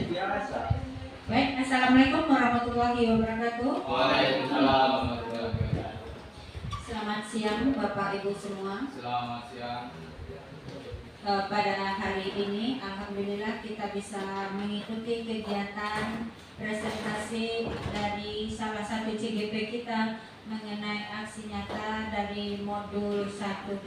Baik, Assalamualaikum warahmatullahi wabarakatuh. Waalaikumsalam warahmatullahi wabarakatuh. Selamat siang Bapak Ibu semua. Selamat siang. Pada hari ini alhamdulillah kita bisa mengikuti kegiatan presentasi dari salah satu CGP kita mengenai aksi nyata dari modul 1.4.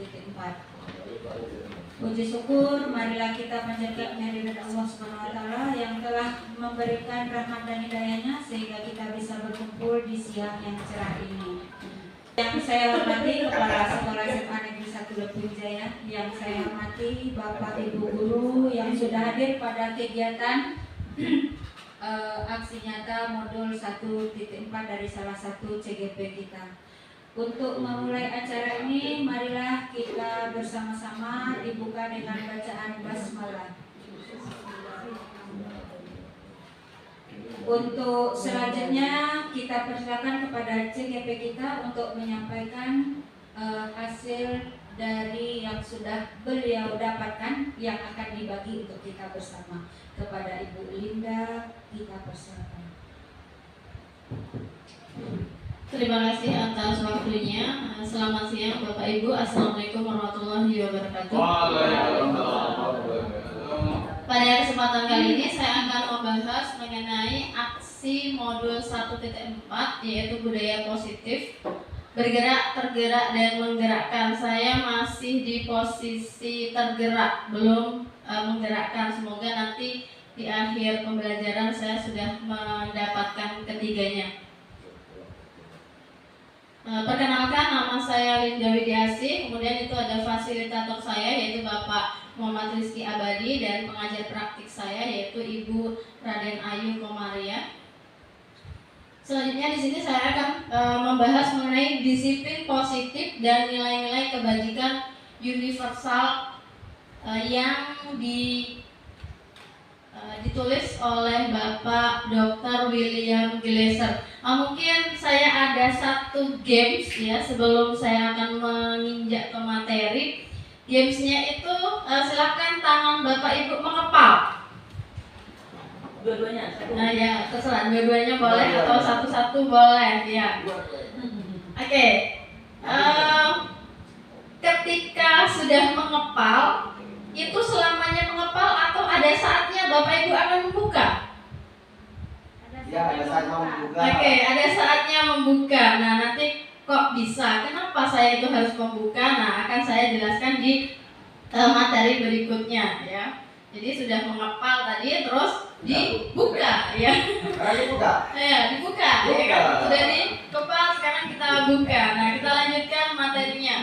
Puji syukur, marilah kita panjatkan kehadirat Allah Subhanahu wa taala yang telah memberikan rahmat dan hidayahnya sehingga kita bisa berkumpul di siang yang cerah ini. Yang saya hormati Kepala Sekolah SMA Negeri 1 Lembung Jaya, yang saya hormati Bapak Ibu guru yang sudah hadir pada kegiatan aksi nyata modul 1.4 dari salah satu CGP kita. Untuk memulai acara ini, marilah kita bersama-sama dibuka dengan bacaan basmalah. Untuk selanjutnya kita persilakan kepada CGP kita untuk menyampaikan hasil dari yang sudah beliau dapatkan yang akan dibagi untuk kita bersama. Kepada Ibu Linda kita persilakan. Terima kasih atas waktunya. Selamat siang Bapak Ibu. Assalamualaikum warahmatullahi wabarakatuh. Pada kesempatan kali ini saya akan membahas mengenai aksi modul 1.4 yaitu budaya positif, bergerak, tergerak, dan menggerakkan. Saya masih di posisi tergerak, belum menggerakkan. Semoga nanti di akhir pembelajaran saya sudah mendapatkan ketiganya. Perkenalkan, nama saya Linda Widiasi, kemudian itu ada fasilitator saya yaitu Bapak Muhammad Rizky Abadi dan pengajar praktik saya yaitu Ibu Raden Ayu Komaria. Selanjutnya di sini saya akan membahas mengenai disiplin positif dan nilai-nilai kebajikan universal yang ditulis oleh Bapak Dr. William Glasser. Mungkin saya ada satu games ya sebelum saya akan menginjak ke materi. Gamesnya itu silakan tangan Bapak Ibu mengepal. Dua-duanya. Nah ya terserah, dua-duanya boleh atau satu-satu boleh ya. Oke. Ketika sudah mengepal, itu selamanya mengepal atau ada saatnya Bapak Ibu akan membuka? Ya, ada saatnya membuka. Oke, ada saatnya membuka. Nah, nanti kok bisa? Kenapa saya itu harus membuka? Nah, akan saya jelaskan di materi berikutnya ya. Jadi sudah mengepal tadi, terus dibuka ya. Dibuka. Ya, dibuka. Ya kan? Sudah dikepal, sekarang kita buka. Nah, kita lanjutkan materinya.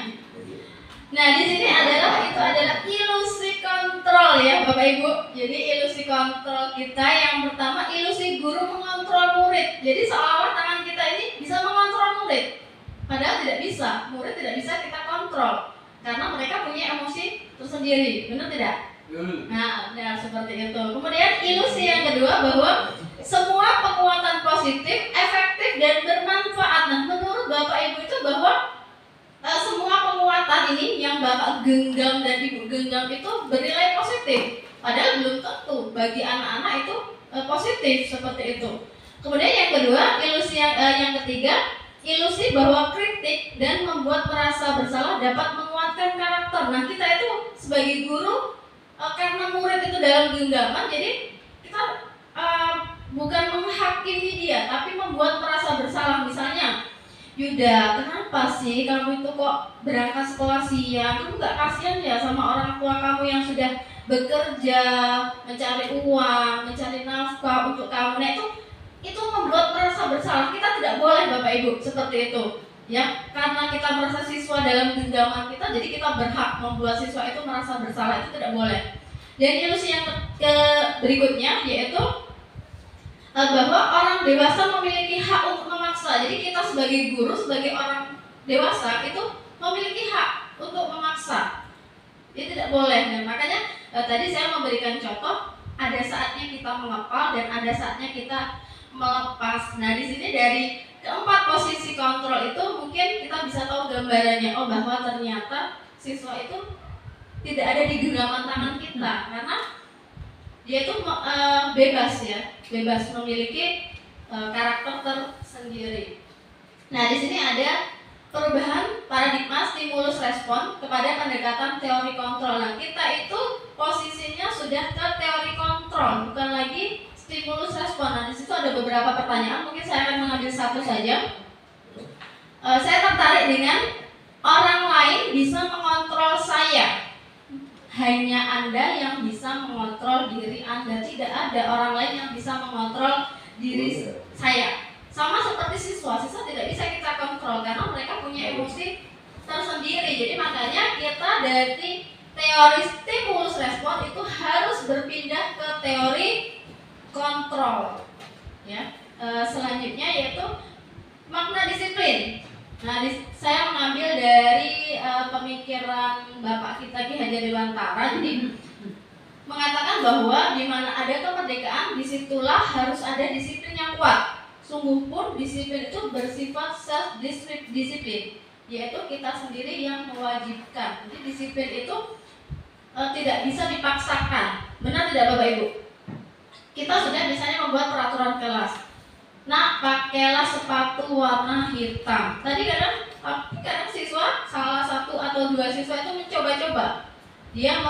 Nah, di sini itu adalah ilusi kontrol ya Bapak Ibu. Jadi ilusi kontrol kita yang pertama, ilusi guru mengontrol murid. Jadi seolah-olah tangan kita ini bisa mengontrol murid. Padahal tidak bisa, murid tidak bisa kita kontrol karena mereka punya emosi tersendiri, benar tidak? Nah, seperti itu. Kemudian ilusi yang kedua bahwa semua penguatan positif, efektif dan bermanfaat. Nah, menurut Bapak Ibu itu bahwa semua penguatan ini yang Bapak genggam dan Ibu genggam itu bernilai positif. Padahal belum tentu bagi anak-anak itu positif seperti itu. Kemudian yang kedua, ilusi yang ketiga, ilusi bahwa kritik dan membuat merasa bersalah dapat menguatkan karakter. Nah, kita itu sebagai guru karena murid itu dalam genggaman, jadi kita bukan menghakimi dia, tapi membuat merasa bersalah. Misalnya, Yuda, kenapa sih kamu itu kok berangkat sekolah siang? Kamu gak kasihan ya sama orang tua kamu yang sudah bekerja, mencari uang, mencari nafkah untuk kamu? Nah, itu membuat merasa bersalah. Kita tidak boleh Bapak Ibu seperti itu ya, karena kita merasa siswa dalam genggaman kita, jadi kita berhak membuat siswa itu merasa bersalah, itu tidak boleh. Dan ilusi yang berikutnya yaitu bahwa orang dewasa memiliki hak untuk memaksa. Jadi kita sebagai guru, sebagai orang dewasa itu memiliki hak untuk memaksa. Itu tidak boleh. Dan makanya tadi saya memberikan contoh, ada saatnya kita mengepal dan ada saatnya kita melepas. Nah, di sini dari keempat posisi kontrol itu mungkin kita bisa tahu gambarannya, bahwa ternyata siswa itu tidak ada di genggaman tangan kita, karena dia itu bebas ya, bebas memiliki karakter tersendiri. Nah, di sini ada perubahan paradigma stimulus respon kepada pendekatan teori kontrol. Nah, kita itu posisinya sudah ke teori kontrol, bukan lagi stimulus respon. Nah, di situ ada beberapa pertanyaan, mungkin saya akan mengambil satu saja. Saya tertarik dengan orang lain bisa mengontrol saya. Hanya Anda yang bisa mengontrol diri Anda. Tidak ada orang lain yang bisa mengontrol diri saya. Sama seperti siswa tidak bisa kita kontrol karena mereka punya emosi tersendiri. Jadi makanya kita dari teori stimulus respon itu harus berpindah ke teori kontrol. Ya, selanjutnya yaitu makna disiplin. Nah, saya mengambil dari pemikiran Bapak kita Ki Hajar Dewantara. Jadi mengatakan bahwa di mana ada kemerdekaan, disitulah harus ada disiplin yang kuat. Sungguh pun disiplin itu bersifat self-disiplin, yaitu kita sendiri yang mewajibkan. Jadi disiplin itu tidak bisa dipaksakan. Benar tidak Bapak Ibu? Kita sudah misalnya membuat peraturan kelas. Nah, pakailah sepatu warna hitam. Tadi kadang siswa, salah satu atau dua siswa itu mencoba-coba. Dia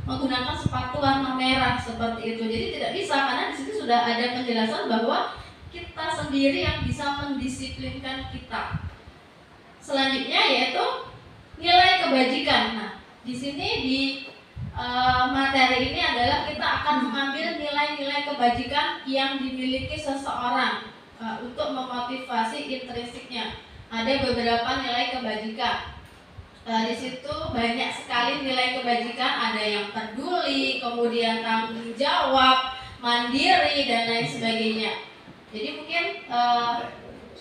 menggunakan sepatu warna merah seperti itu. Jadi tidak bisa karena di situ sudah ada penjelasan bahwa kita sendiri yang bisa mendisiplinkan kita. Selanjutnya yaitu nilai kebajikan. Nah, di sini di materi ini adalah kita akan mengambil nilai-nilai kebajikan yang dimiliki seseorang untuk memotivasi intrinsiknya. Ada beberapa nilai kebajikan. Di situ banyak sekali nilai kebajikan. Ada yang peduli, kemudian tanggung jawab, mandiri dan lain sebagainya. Jadi mungkin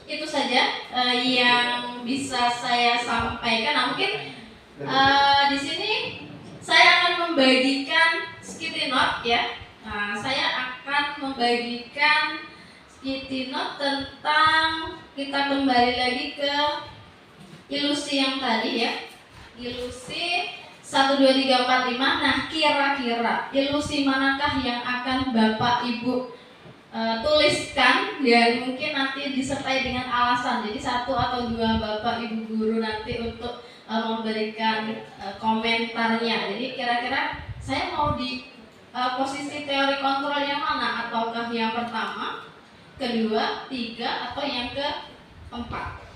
itu saja yang bisa saya sampaikan. Nah, mungkin di sini saya akan membagikan sticky note ya. Nah, saya akan membagikan sticky note tentang, kita kembali lagi ke ilusi yang tadi ya. Ilusi 1, 2, 3, 4, 5. Nah, kira-kira ilusi manakah yang akan Bapak Ibu tuliskan dan mungkin nanti disertai dengan alasan. Jadi 1 atau 2 Bapak Ibu guru nanti untuk memberikan komentarnya. Jadi kira-kira saya mau di posisi teori kontrol yang mana? Ataukah yang pertama, kedua, 3, atau yang keempat?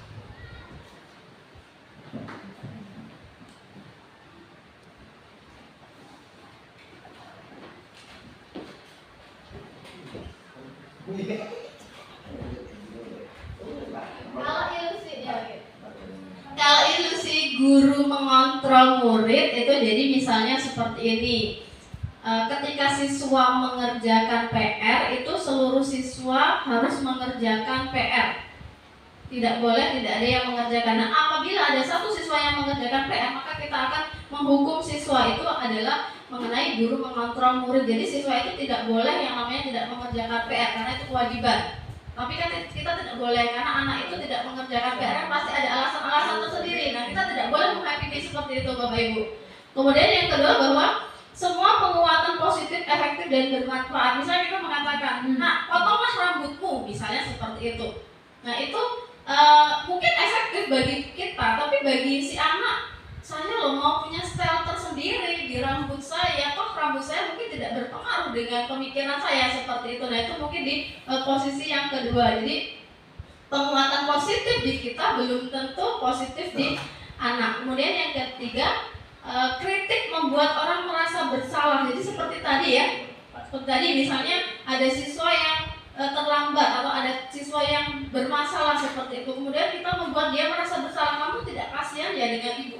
Kalau ilusi guru mengontrol murid itu jadi misalnya seperti ini. Ketika siswa mengerjakan PR, itu seluruh siswa harus mengerjakan PR. Tidak boleh tidak ada yang mengerjakan. Nah, apabila ada satu siswa yang mengerjakan PR, maka kita akan menghukum siswa. Itu adalah mengenai guru mengontrol murid. Jadi siswa itu tidak boleh yang namanya tidak mengerjakan PR karena itu kewajiban. Tapi kan kita tidak boleh karena anak itu tidak mengerjakan PR, pasti ada alasan-alasan tersendiri. Nah, kita tidak boleh menghakimi seperti itu Bapak Ibu. Kemudian yang kedua bahwa semua penguatan positif, efektif dan bermanfaat. Misalnya kita mengatakan, nah potonglah rambutmu, misalnya seperti itu. Nah itu mungkin efektif bagi kita, tapi bagi si anak, saya loh mau punya style tersendiri di rambut saya, toh rambut saya mungkin tidak berpengaruh dengan pemikiran saya seperti itu. Nah itu mungkin di posisi yang kedua. Jadi penguatan positif di kita belum tentu positif di anak. Kemudian yang ketiga, kritik membuat orang merasa bersalah. Jadi seperti tadi ya, seperti tadi misalnya ada siswa yang terlambat atau ada siswa yang bermasalah seperti itu, kemudian kita membuat dia merasa bersalah. Kamu tidak kasihan ya dengan ibu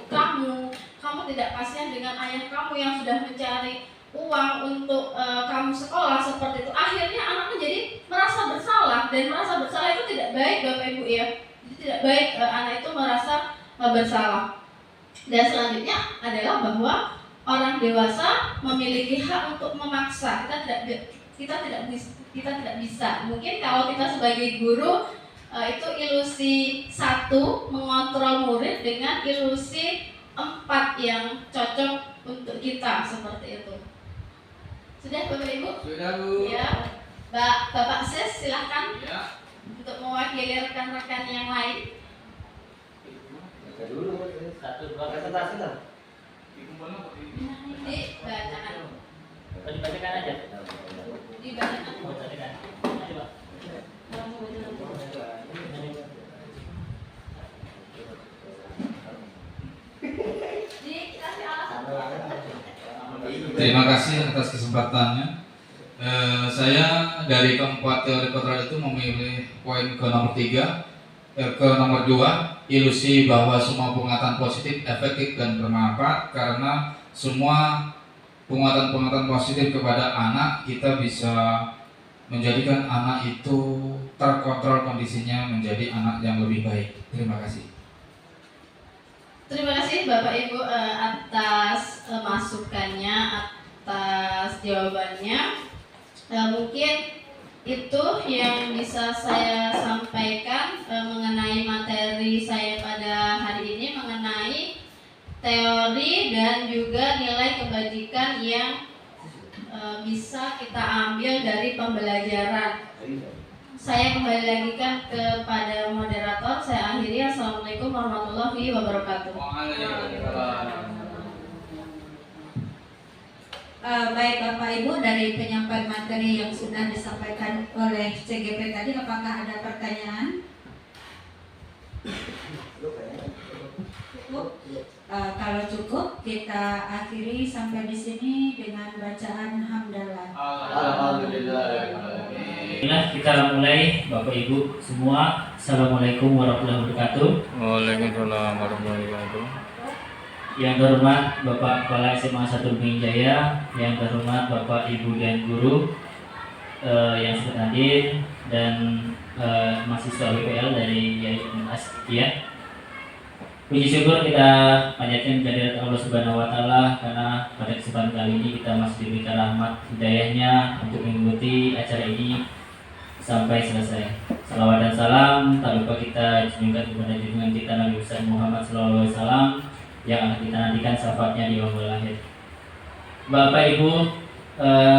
kamu tidak kasihan dengan ayah kamu yang sudah mencari uang untuk kamu sekolah seperti itu. Akhirnya anaknya jadi merasa bersalah, dan merasa bersalah itu tidak baik Bapak Ibu ya. Jadi tidak baik anak itu merasa bersalah. Dan selanjutnya adalah bahwa orang dewasa memiliki hak untuk memaksa. Kita tidak bisa. Mungkin kalau kita sebagai guru itu ilusi 1 mengontrol murid dengan ilusi 4 yang cocok untuk kita seperti itu. Sudah Bapak Ibu? Sudah Bu. Ya. Bapak Sis silahkan Ya. untuk mewakili rekan-rekan yang lain. Baca dulu. Satu dua Presentasi lah. Dikumpulkan kok ini. Dibacakan. dibacakan aja. Dibacakan. Bacakan. Coba. Dikasih alasan. Terima kasih atas kesempatannya. Saya dari keempat teori kontral itu memilih poin ke nomor 3, ke nomor 2, ilusi bahwa semua penguatan positif efektif dan bermanfaat, karena semua penguatan positif kepada anak kita bisa menjadikan anak itu terkontrol kondisinya menjadi anak yang lebih baik. Terima kasih. Terima kasih Bapak Ibu atas masukannya, atas jawabannya. Mungkin itu yang bisa saya sampaikan mengenai materi saya pada hari ini, mengenai teori dan juga nilai kebajikan yang bisa kita ambil dari pembelajaran. Saya kembali lagi kepada moderator. Saya akhiri. Assalamualaikum warahmatullahi wabarakatuh. Baik Bapak Ibu, dari penyampaian materi yang sudah disampaikan oleh CGP tadi, apakah ada pertanyaan? Cukup. Kalau cukup, kita akhiri sampai di sini dengan bacaan hamdalah. Alhamdulillah. Nah, kita mulai Bapak Ibu semua. Assalamualaikum warahmatullahi wabarakatuh. Waalaikumsalam warahmatullahi wabarakatuh. Yang terhormat Bapak Kepala SMA 1 Jaya, yang terhormat Bapak Ibu dan guru yang sudah hadir, dan mahasiswa WPL dari Yayasan Askia. Puji syukur kita panjatkan kehadirat Allah Subhanahu wa taala, karena pada kesempatan kali ini kita masih diberikan rahmat hidayahnya untuk mengikuti acara ini sampai selesai. Salawat dan salam tak lupa kita junjungkan kepada junjungan kita Nabi besar Muhammad SAW yang akan kita nantikan syafaatnya di yaumul akhir. Bapak Ibu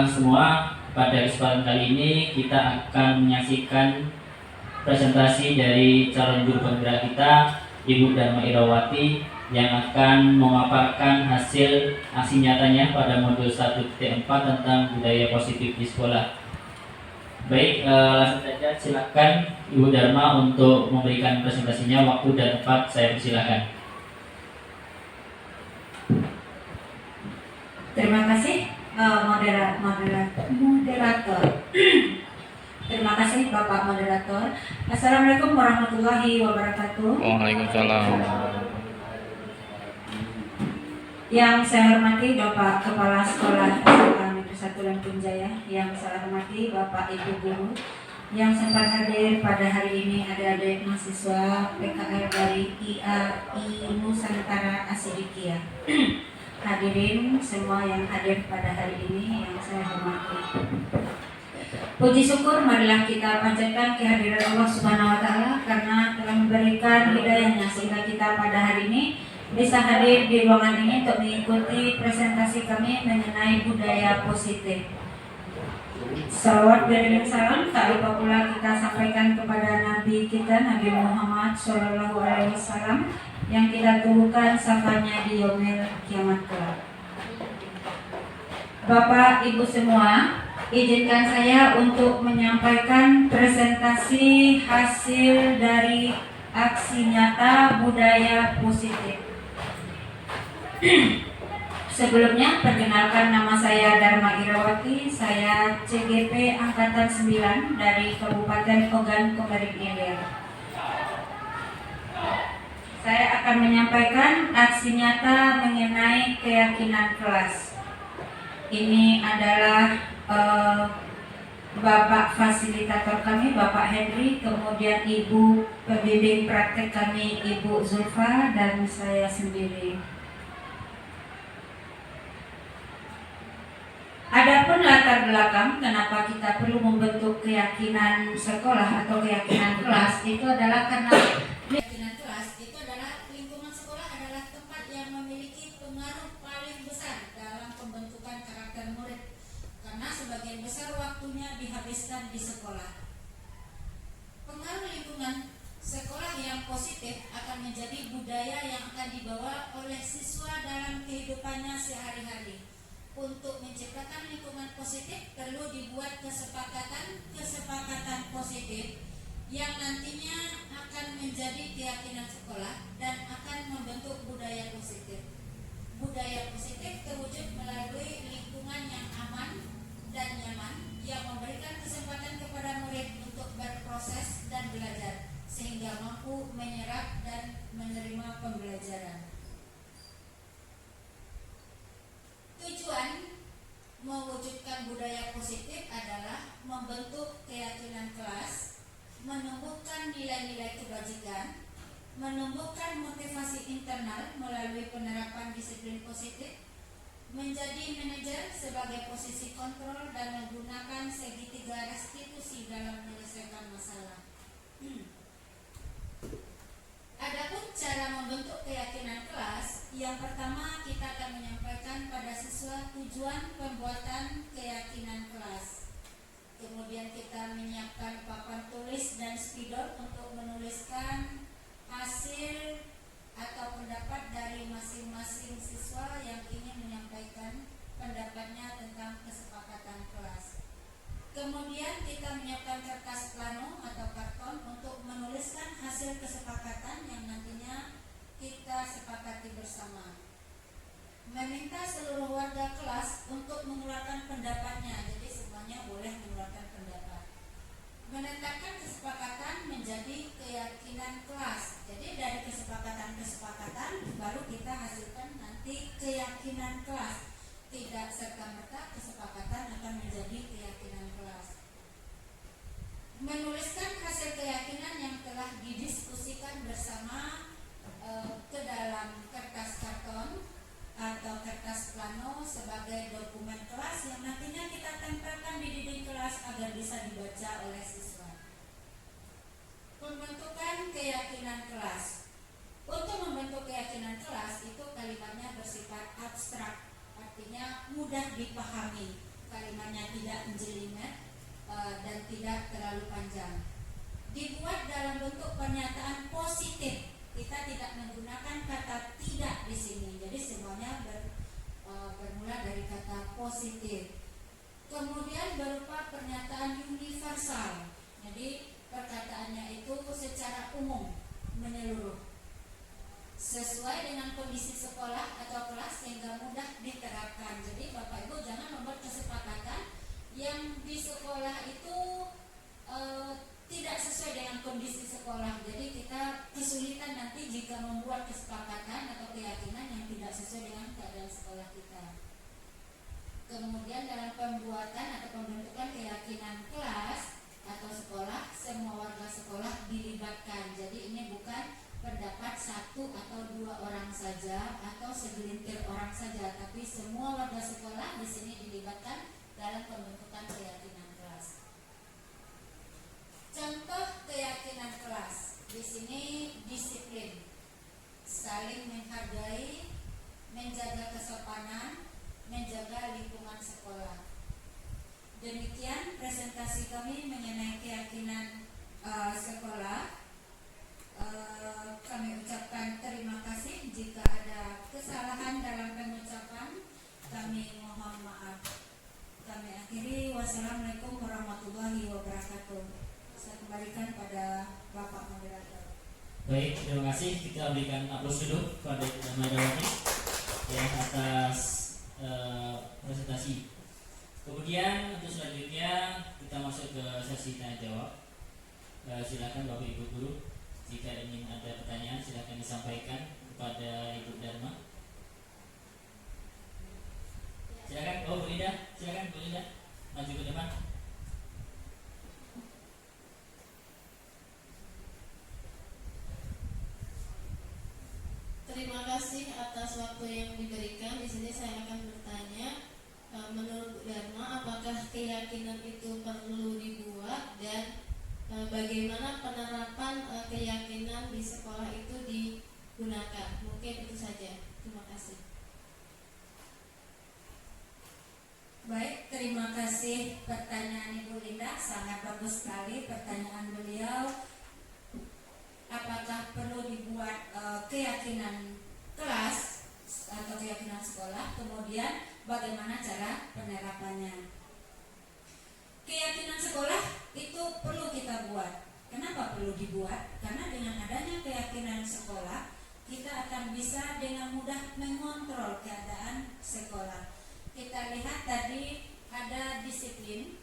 semua, pada kesempatan kali ini kita akan menyaksikan presentasi dari calon guru penggerak kita, Ibu Dharma Irawati, yang akan memaparkan hasil aksi nyatanya pada modul 1.4 tentang budaya positif di sekolah. Baik, langsung saja silakan Ibu Dharma untuk memberikan presentasinya. Waktu dan tempat saya persilahkan. Terima kasih moderator. Terima kasih Bapak Moderator. Assalamualaikum warahmatullahi wabarakatuh. Waalaikumsalam. Yang saya hormati Bapak Kepala Sekolah SMA Negeri 1 Lampung Jaya, yang saya hormati Bapak Ibu Guru yang sempat hadir pada hari ini, adik-adik mahasiswa PKL dari IAI Nusantara Asidikia. Hadirin semua yang hadir pada hari ini yang saya hormati. Puji syukur marilah kita panjatkan kehadiran Allah Subhanahu wa taala, karena telah memberikan hidayahnya sehingga kita pada hari ini bisa hadir di ruangan ini untuk mengikuti presentasi kami mengenai budaya positif. Salawat dan salam tak lupa pula kita sampaikan kepada Nabi kita, Nabi Muhammad SAW, yang kita tunggukan syafaatnya di yaumil kiamat kelak. Bapak Ibu semua, izinkan saya untuk menyampaikan presentasi hasil dari aksi nyata budaya positif. Sebelumnya, perkenalkan, nama saya Dharma Irawati, saya CGP Angkatan 9 dari Kabupaten Ogan Komering Ilir. Saya akan menyampaikan aksi nyata mengenai keyakinan kelas. Ini adalah Bapak fasilitator kami, Bapak Henry, kemudian Ibu pembimbing praktek kami, Ibu Zulfa, dan saya sendiri. Adapun latar belakang kenapa kita perlu membentuk keyakinan sekolah atau keyakinan kelas, itu adalah karena keyakinan kelas itu adalah lingkungan sekolah adalah tempat yang memiliki pengaruh paling besar dalam pembentukan karakter murid. Karena sebagian besar waktunya dihabiskan di sekolah. Pengaruh lingkungan sekolah yang positif akan menjadi budaya yang akan dibawa oleh siswa dalam kehidupannya sehari-hari. Untuk menciptakan lingkungan positif perlu dibuat kesepakatan positif yang nantinya akan menjadi keyakinan sekolah dan akan membentuk budaya positif. Budaya positif terwujud melalui lingkungan yang aman dan nyaman yang memberikan kesempatan kepada murid untuk berproses dan belajar sehingga mampu menyerap dan menerima pembelajaran. Tujuan mewujudkan budaya positif adalah membentuk keyakinan kelas, menumbuhkan nilai-nilai kebajikan, menumbuhkan motivasi internal melalui penerapan disiplin positif, menjadi manajer sebagai posisi kontrol dan menggunakan segitiga restitusi dalam menyelesaikan masalah. Adapun cara membentuk keyakinan kelas, yang pertama kita akan menyampaikan pada siswa tujuan pembuatan keyakinan kelas. Kemudian kita menyiapkan papan tulis dan spidol untuk menuliskan hasil atau pendapat dari masing-masing siswa yang ingin menyampaikan pendapatnya tentang kesepakatan kelas. Kemudian kita menyiapkan kertas plano atau karton untuk menuliskan hasil kesepakatan yang nantinya kita sepakati bersama. Meminta seluruh warga kelas untuk mengeluarkan pendapatnya, jadi semuanya boleh mengeluarkan pendapat. Menetapkan kesepakatan menjadi keyakinan kelas. Jadi dari kesepakatan baru kita hasilkan nanti keyakinan kelas. Tidak serta-merta kesepakatan akan menjadi keyakinan kelas. Menuliskan hasil keyakinan yang telah didiskusikan bersama ke dalam kertas karton atau kertas plano sebagai dokumen kelas yang nantinya kita tempelkan di dinding kelas agar bisa dibaca oleh siswa. Pembentukan keyakinan kelas. Untuk membentuk keyakinan kelas itu kalimatnya bersifat abstrak, artinya mudah dipahami. Kalimatnya tidak menjelimet dan tidak terlalu panjang. Dibuat dalam bentuk pernyataan positif. Kita tidak menggunakan kata tidak di sini. Jadi semuanya bermula dari kata positif. Kemudian berupa pernyataan universal. Jadi perkataannya itu secara umum, menyeluruh, sesuai dengan kondisi sekolah atau kelas sehingga mudah diterapkan. Jadi Bapak Ibu jangan membuat kesepakatan yang di sekolah itu tidak sesuai dengan kondisi sekolah. Jadi kita kesulitan nanti jika membuat kesepakatan atau keyakinan yang tidak sesuai dengan keadaan sekolah kita. Kemudian dalam pembuatan atau pembentukan keyakinan kelas atau sekolah, semua warga sekolah dilibatkan. Jadi ini bukan pendapat satu atau dua orang saja atau segelintir orang saja, tapi semua warga sekolah di sini dilibatkan dalam pembentukan keyakinan kelas. Contoh keyakinan kelas di sini disiplin, saling menghargai, menjaga kesopanan, menjaga lingkungan sekolah. Demikian presentasi kami mengenai keyakinan sekolah. Kami ucapkan terima kasih. Jika ada kesalahan dalam pengucapan, kami mohon maaf. Kami akhiri. Wassalamualaikum warahmatullahi wabarakatuh. Saya kembalikan pada Bapak Moderator. Baik, terima kasih. Kita berikan aplaus dulu kepada Medawati yang atas presentasi. Kemudian untuk selanjutnya kita masuk ke sesi tanya jawab. Silakan Bapak Ibu Guru, jika ingin ada pertanyaan silakan disampaikan kepada Ibu Dharma. Silakan, Bu Linda, silakan Bu Linda maju ke depan. Terima kasih atas waktu yang diberikan. Di sini saya akan bertanya, menurut Bu Dharma, apakah keyakinan itu perlu dibuat dan bagaimana penerapan keyakinan di sekolah itu digunakan? Mungkin itu saja. Terima kasih. Baik, terima kasih kasih pertanyaan Ibu Linda, sangat bagus sekali pertanyaan beliau. Apakah perlu dibuat keyakinan kelas atau keyakinan sekolah, kemudian bagaimana cara penerapannya? Keyakinan sekolah itu perlu kita buat. Kenapa perlu dibuat? Karena dengan adanya keyakinan sekolah, kita akan bisa dengan mudah mengontrol keadaan sekolah. Kita lihat tadi ada disiplin.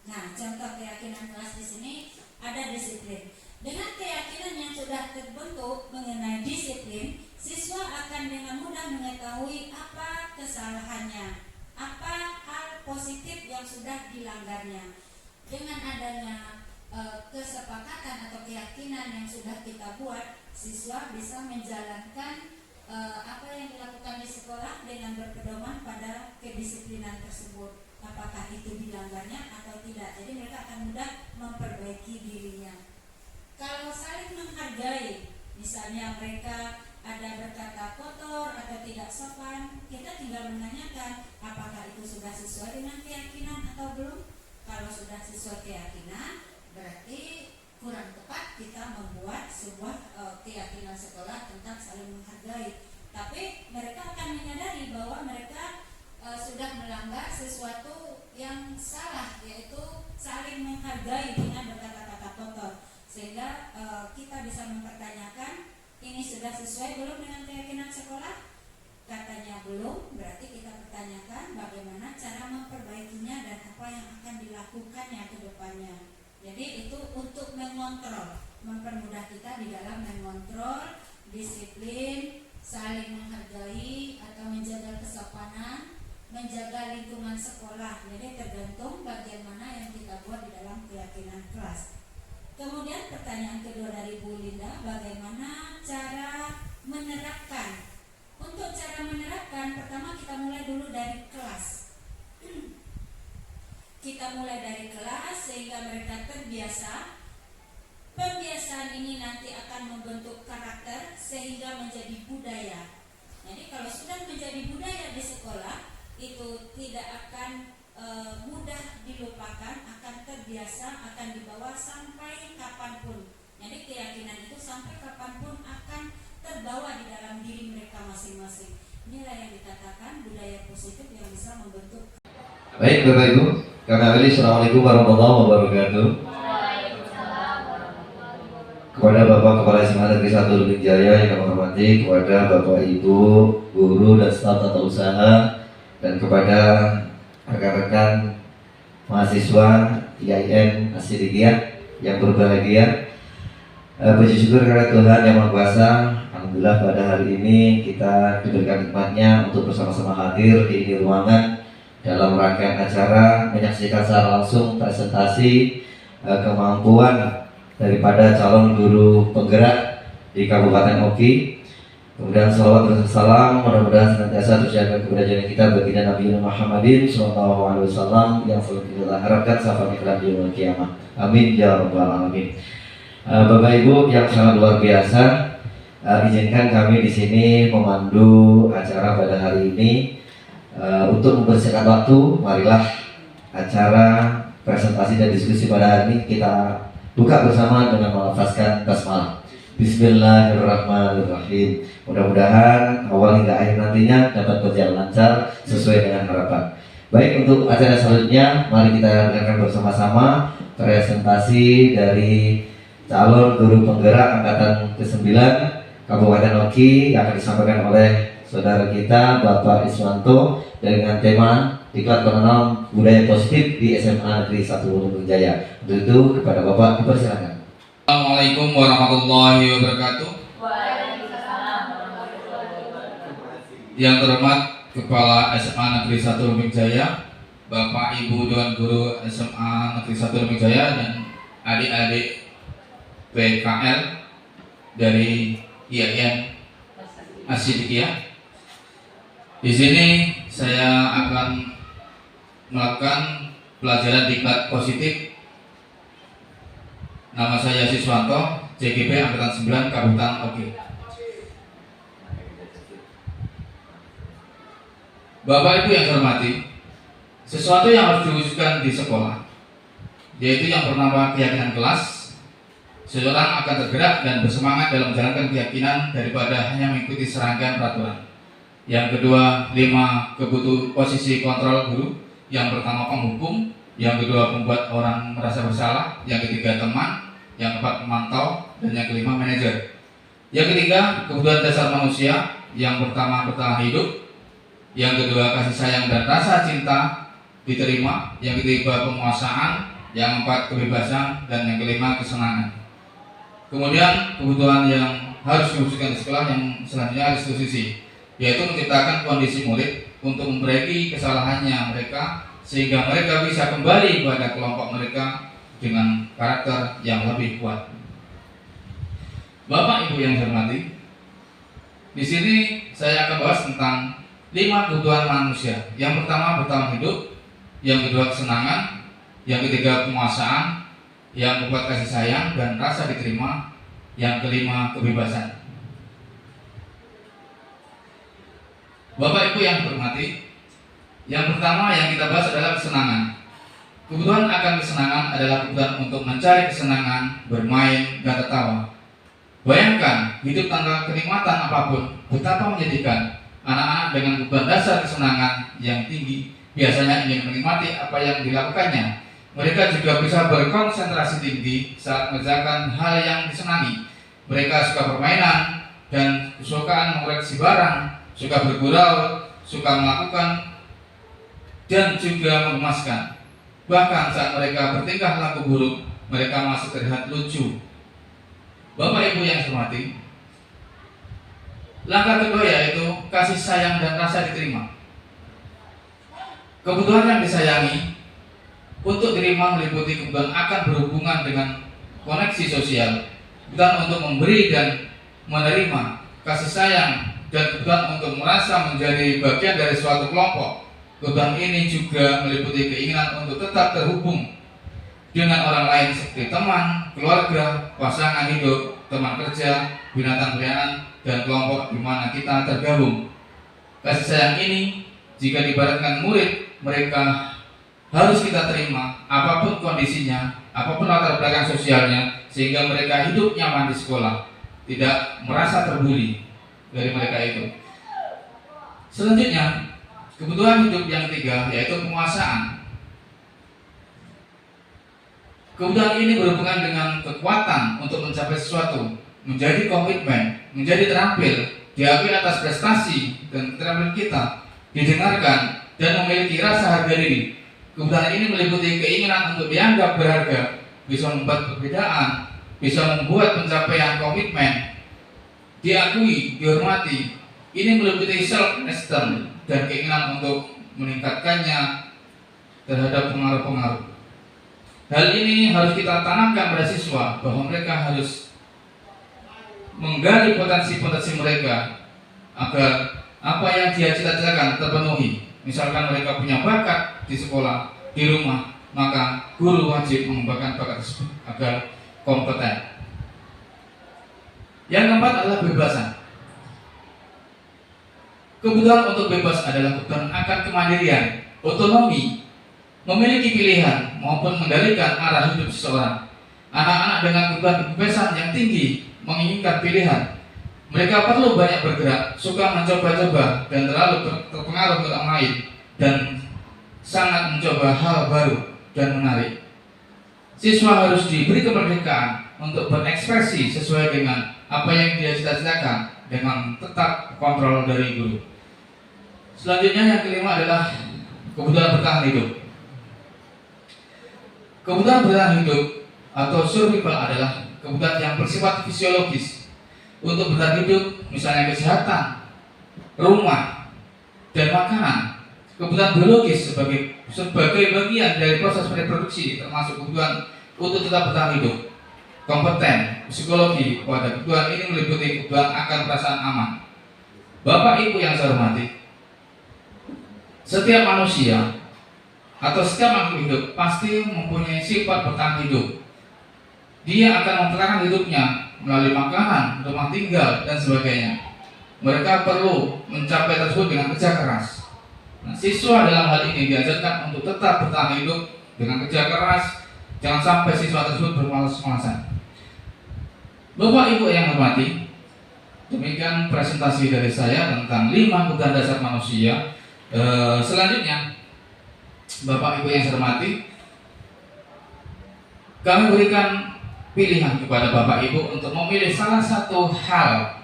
Nah, contoh keyakinan kelas di sini ada disiplin. Dengan keyakinan yang sudah terbentuk mengenai disiplin, siswa akan dengan mudah mengetahui apa kesalahannya, apa hal positif yang sudah dilanggarnya. Dengan adanya kesepakatan atau keyakinan yang sudah kita buat, siswa bisa menjalankan apa yang dilakukan di sekolah dengan berpedoman pada kedisiplinan tersebut, apakah itu dilanggarnya atau tidak. Jadi mereka akan mudah memperbaiki dirinya. Kalau saling menghargai, misalnya mereka ada berkata kotor atau tidak sopan, kita tinggal menanyakan apakah itu sudah sesuai dengan keyakinan atau belum. Kalau sudah sesuai keyakinan, berarti kurang tepat kita membuat sebuah keyakinan sekolah tentang saling menghargai. Tapi mereka akan menyadari bahwa mereka sudah melanggar sesuatu yang salah, yaitu saling menghargai dengan berkata-kata kotor. Sehingga kita bisa mempertanyakan, ini sudah sesuai belum dengan keyakinan sekolah? Katanya belum, berarti kita pertanyakan bagaimana cara memperbaikinya dan apa yang akan dilakukannya ke depannya. Jadi itu untuk mengontrol, mempermudah kita di dalam mengontrol disiplin, saling menghargai atau menjaga kesopanan, menjaga lingkungan sekolah. Jadi tergantung bagian mana yang kita buat di dalam keyakinan kelas. Kemudian pertanyaan kedua dari Bu Linda, bagaimana cara menerapkan? Untuk cara menerapkan, pertama kita mulai dulu dari kelas. Kita mulai dari kelas sehingga mereka terbiasa. Pembiasaan ini nanti akan membentuk karakter sehingga menjadi budaya. Jadi kalau sudah menjadi budaya di sekolah, itu tidak akan mudah dilupakan, akan terbiasa, akan dibawa sampai kapanpun. Jadi keyakinan itu sampai kapanpun akan terbawa di dalam diri mereka masing-masing. Inilah yang dikatakan budaya positif yang bisa membentuk. Baik Bapak Ibu, kami akhiri. Assalamualaikum warahmatullahi wabarakatuh. Kepada Bapak Kepala SMA Negeri 1 Lubuk Jaya yang kami hormati, kepada Bapak Ibu, guru dan staf tata usaha, dan kepada rekan-rekan mahasiswa IAIN Asidikiyah yang berbahagia, puji syukur kepada Tuhan Yang Maha Kuasa. Alhamdulillah pada hari ini kita diberikan nikmatnya untuk bersama-sama hadir di ini ruangan dalam rangkaian acara menyaksikan secara langsung presentasi kemampuan daripada calon guru penggerak di Kabupaten Oki. Kemudian salawat dan salam mudah-mudahan senantiasa terjaga keberadaannya kita baginda Nabi Muhammadin SAW yang selalu kita harapkan sampai kelak di yaumul kiamah. Amin ya rabbal alamin. Bapak Ibu yang sangat luar biasa, izinkan kami di sini memandu acara pada hari ini. Untuk membersihkan waktu, marilah acara presentasi dan diskusi pada hari ini kita buka bersama dengan melafazkan basmalah. Bismillahirrahmanirrahim. Mudah-mudahan awal hingga akhir nantinya dapat berjalan lancar sesuai dengan harapan. Baik, untuk acara selanjutnya mari kita dengarkan bersama-sama presentasi dari calon guru penggerak angkatan ke-9 Kabupaten Oki yang akan disampaikan oleh saudara kita Bapak Iswanto dengan tema Diklat Penanam Budaya Positif di SMA Negeri 1 Lubuk Jaya. Untuk itu kepada Bapak dipersilakan. Assalamualaikum warahmatullahi wabarakatuh. Waalaikumsalam warahmatullahi wabarakatuh. Yang terhormat Kepala SMA Negeri 1 Lubuk Jaya, Bapak Ibu Dewan Guru SMA Negeri 1 Lubuk Jaya, dan adik-adik PKL dari IAIN Asidikiyah. Di sini saya akan melakukan pelajaran diklat positif. Nama saya Siswanto, CGP Angkatan 9 Kabupaten Oki. Bapak Ibu yang saya hormati, sesuatu yang harus diwujudkan di sekolah, yaitu yang pertama keyakinan kelas. Seseorang akan tergerak dan bersemangat dalam menjalankan keyakinan daripada hanya mengikuti serangkaian peraturan. Yang kedua, 5 kebutuhan posisi kontrol guru. Yang pertama penghukum, yang kedua membuat orang merasa bersalah, yang ketiga teman, yang keempat memantau, dan yang kelima manajer. Yang ketiga, kebutuhan dasar manusia. Yang pertama bertahan hidup, yang kedua kasih sayang dan rasa cinta diterima, yang ketiga penguasaan, yang keempat kebebasan, dan yang kelima kesenangan. Kemudian kebutuhan yang harus diwujudkan di sekolah yang selanjutnya restitusi, yaitu menciptakan kondisi murid untuk memperbaiki kesalahannya mereka sehingga mereka bisa kembali pada kelompok mereka dengan karakter yang lebih kuat. Bapak Ibu yang saya hormati, di sini saya akan bahas tentang 5 kebutuhan manusia. Yang pertama bertahan hidup, yang kedua kesenangan, yang ketiga penguasaan, yang keempat kasih sayang dan rasa diterima, yang kelima kebebasan. Bapak Ibu yang hormati, yang pertama yang kita bahas adalah kesenangan. Kebutuhan akan kesenangan adalah kebutuhan untuk mencari kesenangan, bermain, dan tertawa. Bayangkan hidup tanpa kenikmatan apapun, betapa menyedihkan. Anak-anak dengan kebutuhan dasar kesenangan yang tinggi biasanya ingin menikmati apa yang dilakukannya. Mereka juga bisa berkonsentrasi tinggi saat mengerjakan hal yang disenangi. Mereka suka permainan dan kesukaan mengoleksi barang, suka bergurau, suka melakukan dan juga mengemaskan. Bahkan saat mereka bertingkah laku buruk, mereka masih terlihat lucu. Bapak Ibu yang saya hormati, langkah kedua yaitu kasih sayang dan rasa diterima. Kebutuhan yang disayangi untuk diterima meliputi kebutuhan akan berhubungan dengan koneksi sosial, kebutuhan untuk memberi dan menerima, kasih sayang, dan kebutuhan untuk merasa menjadi bagian dari suatu kelompok. Kebutuhan ini juga meliputi keinginan untuk tetap terhubung dengan orang lain seperti teman, keluarga, pasangan hidup, teman kerja, binatang peliharaan, dan kelompok di mana kita tergabung. Kasih sayang ini jika diibaratkan murid, mereka harus kita terima apapun kondisinya, apapun latar belakang sosialnya, sehingga mereka hidup nyaman di sekolah, tidak merasa terbuli dari mereka itu. Selanjutnya, kebutuhan hidup yang ketiga yaitu penguasaan. Kebutuhan ini berhubungan dengan kekuatan untuk mencapai sesuatu, menjadi komitmen, menjadi terampil, diakui atas prestasi dan keterampilan kita, didengarkan, dan memiliki rasa harga diri. Kebutuhan ini meliputi keinginan untuk dianggap berharga, bisa membuat perbedaan, bisa membuat pencapaian komitmen, diakui, dihormati. Ini meliputi self-esteem dan keinginan untuk meningkatkannya terhadap pengaruh-pengaruh. Hal ini harus kita tanamkan pada siswa bahwa mereka harus menggali potensi-potensi mereka agar apa yang dia cita-citakan terpenuhi. Misalkan mereka punya bakat di sekolah, di rumah, maka guru wajib mengembangkan bakat tersebut agar kompeten. Yang keempat adalah kebebasan. Kebutuhan untuk bebas adalah kebutuhan akan kemandirian, otonomi, memiliki pilihan maupun mengendalikan arah hidup seseorang. Anak-anak dengan kebutuhan kebebasan yang tinggi menginginkan pilihan. Mereka perlu banyak bergerak, suka mencoba-coba, dan terlalu terpengaruh ke orang lain, dan sangat mencoba hal baru dan menarik. Siswa harus diberi kemerdekaan untuk berekspresi sesuai dengan apa yang dia cita-citakan dengan tetap kontrol dari guru. Selanjutnya yang kelima adalah kebutuhan bertahan hidup. Kebutuhan bertahan hidup atau survival adalah kebutuhan yang bersifat fisiologis. Untuk bertahan hidup, misalnya kesehatan, rumah, dan makanan. Kebutuhan biologis sebagai bagian dari proses reproduksi, termasuk kebutuhan untuk tetap bertahan hidup. Kompeten, psikologi pada kebutuhan ini meliputi kebutuhan akan perasaan aman. Bapak Ibu yang saya hormati, setiap manusia atau setiap makhluk hidup pasti mempunyai sifat bertahan hidup. Dia akan mempertahankan hidupnya melalui makanan, rumah tinggal, dan sebagainya. Mereka perlu mencapai tersebut dengan kerja keras. Nah, siswa dalam hal ini diajarkan untuk tetap bertahan hidup dengan kerja keras, jangan sampai siswa tersebut bermalas-malasan. Bapak Ibu yang hormati, demikian presentasi dari saya tentang 5 kebutuhan dasar manusia. Selanjutnya, Bapak Ibu yang saya hormati, kami berikan pilihan kepada Bapak Ibu untuk memilih salah satu hal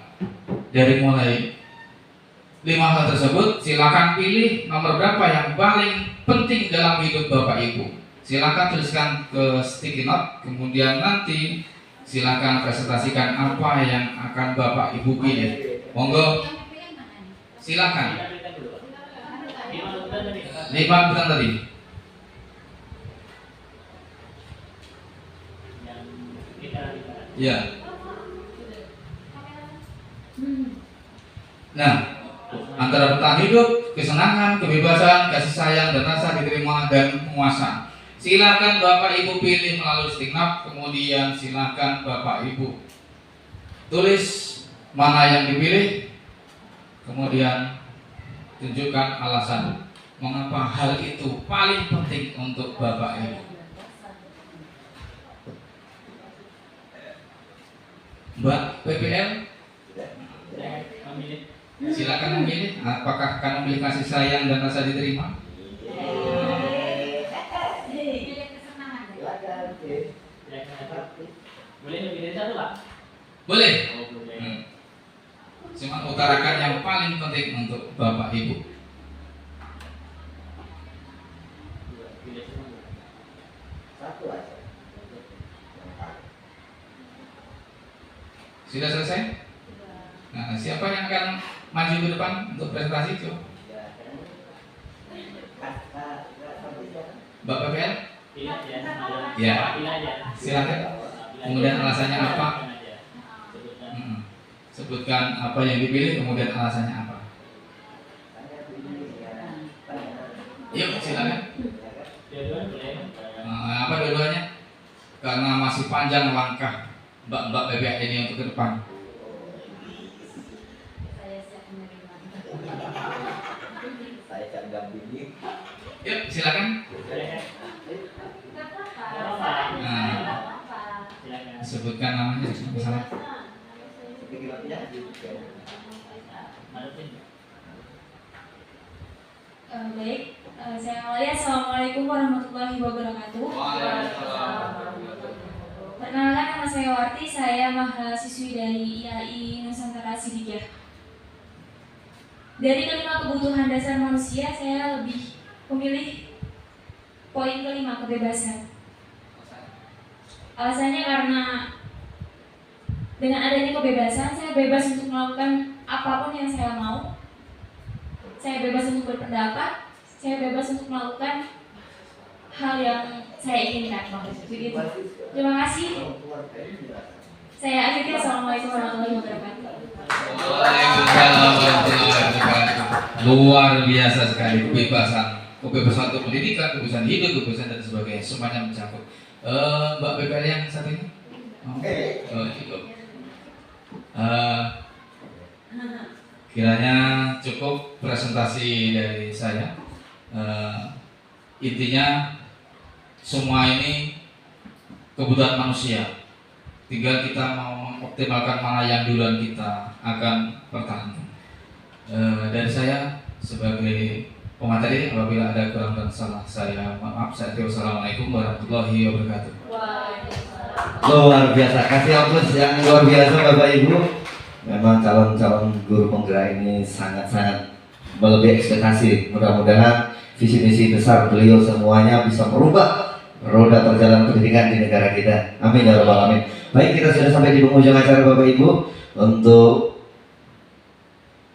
dari mulai 5 hal tersebut. Silakan pilih nomor berapa yang paling penting dalam hidup Bapak Ibu. Silakan tuliskan ke sticky note, kemudian nanti silakan presentasikan apa yang akan Bapak Ibu pilih. Monggo, silakan. 5 kebutuhan tadi. Ya. Nah, antara bertahan hidup, kesenangan, kebebasan, kasih sayang, dan rasa diterima dan penguasaan. Silakan Bapak Ibu pilih melalui stick note, kemudian silakan Bapak Ibu tulis mana yang dipilih, kemudian tunjukkan alasan mengapa hal itu paling penting untuk Bapak Ibu. Mbak PPL, silakan memilih. Apakah akan memilih kasih sayang dan rasa diterima? Boleh lebih dari satu, Pak? Boleh. Cuma utarakan yang paling penting untuk Bapak Ibu. Sudah selesai? Nah, siapa yang akan maju ke depan untuk presentasi itu? Mbak PPL? Ya. Silakan. Kemudian alasannya apa? Sebutkan apa yang dipilih, kemudian alasannya apa? Yuk, silakan. Apa dua-duanya? Karena masih panjang langkah Mbak PPL ini untuk ke depan. Yuk, silakan. Sebutkan namanya bersama. Baik, saya Amalia. Assalamualaikum warahmatullahi wabarakatuh. Perkenalkan, nama saya Warti. Saya mahasiswi dari IAI Nusantara Sidikiyah. Dari kelima kebutuhan dasar manusia, saya lebih memilih poin kelima, kebebasan. Alasannya karena dengan adanya kebebasan, saya bebas untuk melakukan apapun yang saya mau. Saya bebas untuk berpendapat, saya bebas untuk melakukan hal yang saya inginkan. Begitu. Terima kasih. Saya akhiri. Assalamualaikum warahmatullahi wabarakatuh. Waalaikumsalam warahmatullahi wabarakatuh. Luar biasa sekali kebebasan untuk pendidikan, kebebasan hidup, kebebasan dan sebagainya, semuanya mencakup. Mbak PPL yang satu ini? Cukup. Kiranya cukup presentasi dari saya. Intinya semua ini kebutuhan manusia. Tinggal kita mau mengoptimalkan mana yang duluan kita akan pertahankan. Dari saya sebagai pemateri, apabila ada kurang dan salah saya maaf. Assalamualaikum warahmatullahi wabarakatuh. Luar biasa, kasih aplaus yang luar biasa Bapak Ibu. Memang calon-calon guru penggerak ini sangat-sangat melebihi ekspektasi. Mudah-mudahan visi misi besar beliau semuanya bisa merubah roda perjalanan pendidikan di negara kita. Amin ya rabbal alamin. Baik, kita sudah sampai di penghujung acara Bapak Ibu. Untuk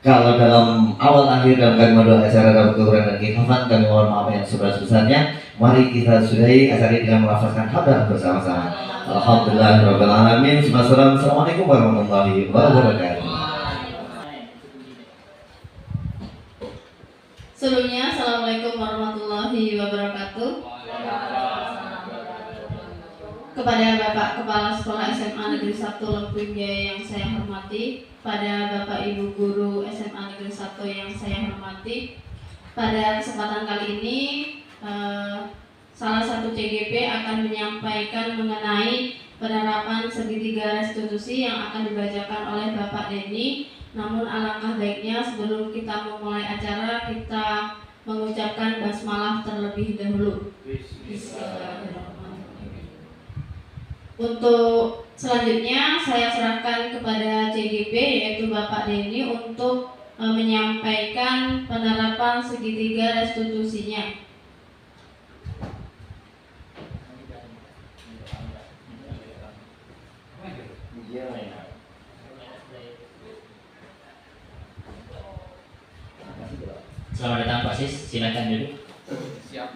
kalau dalam awal akhir dalam kalimat doa acara dalam kekurangan dan kekhilafan, kami mohon maaf yang sebesar-besarnya. Mari kita sudahi acara ini dengan melafazkan hamdan bersama-sama. Alhamdulillahirabbil alamin. Assalamualaikum warahmatullahi wabarakatuh. Sebelumnya, Assalamualaikum warahmatullahi wabarakatuh. Kepada Bapak Kepala Sekolah SMA Negeri 1 Lempung Jaya yang saya hormati, pada Bapak Ibu Guru SMA Negeri 1 yang saya hormati, pada kesempatan kali ini salah satu CGP akan menyampaikan mengenai penerapan segitiga restitusi yang akan dibacakan oleh Bapak Denny. Namun alangkah baiknya sebelum kita memulai acara, kita mengucapkan basmalah terlebih dahulu. Bismillahirrahmanirrahim. Untuk selanjutnya saya serahkan kepada CGP yaitu Bapak Denny untuk menyampaikan penerapan segitiga restitusinya. Selamat datang Pak Sis, silakan duduk. Siap.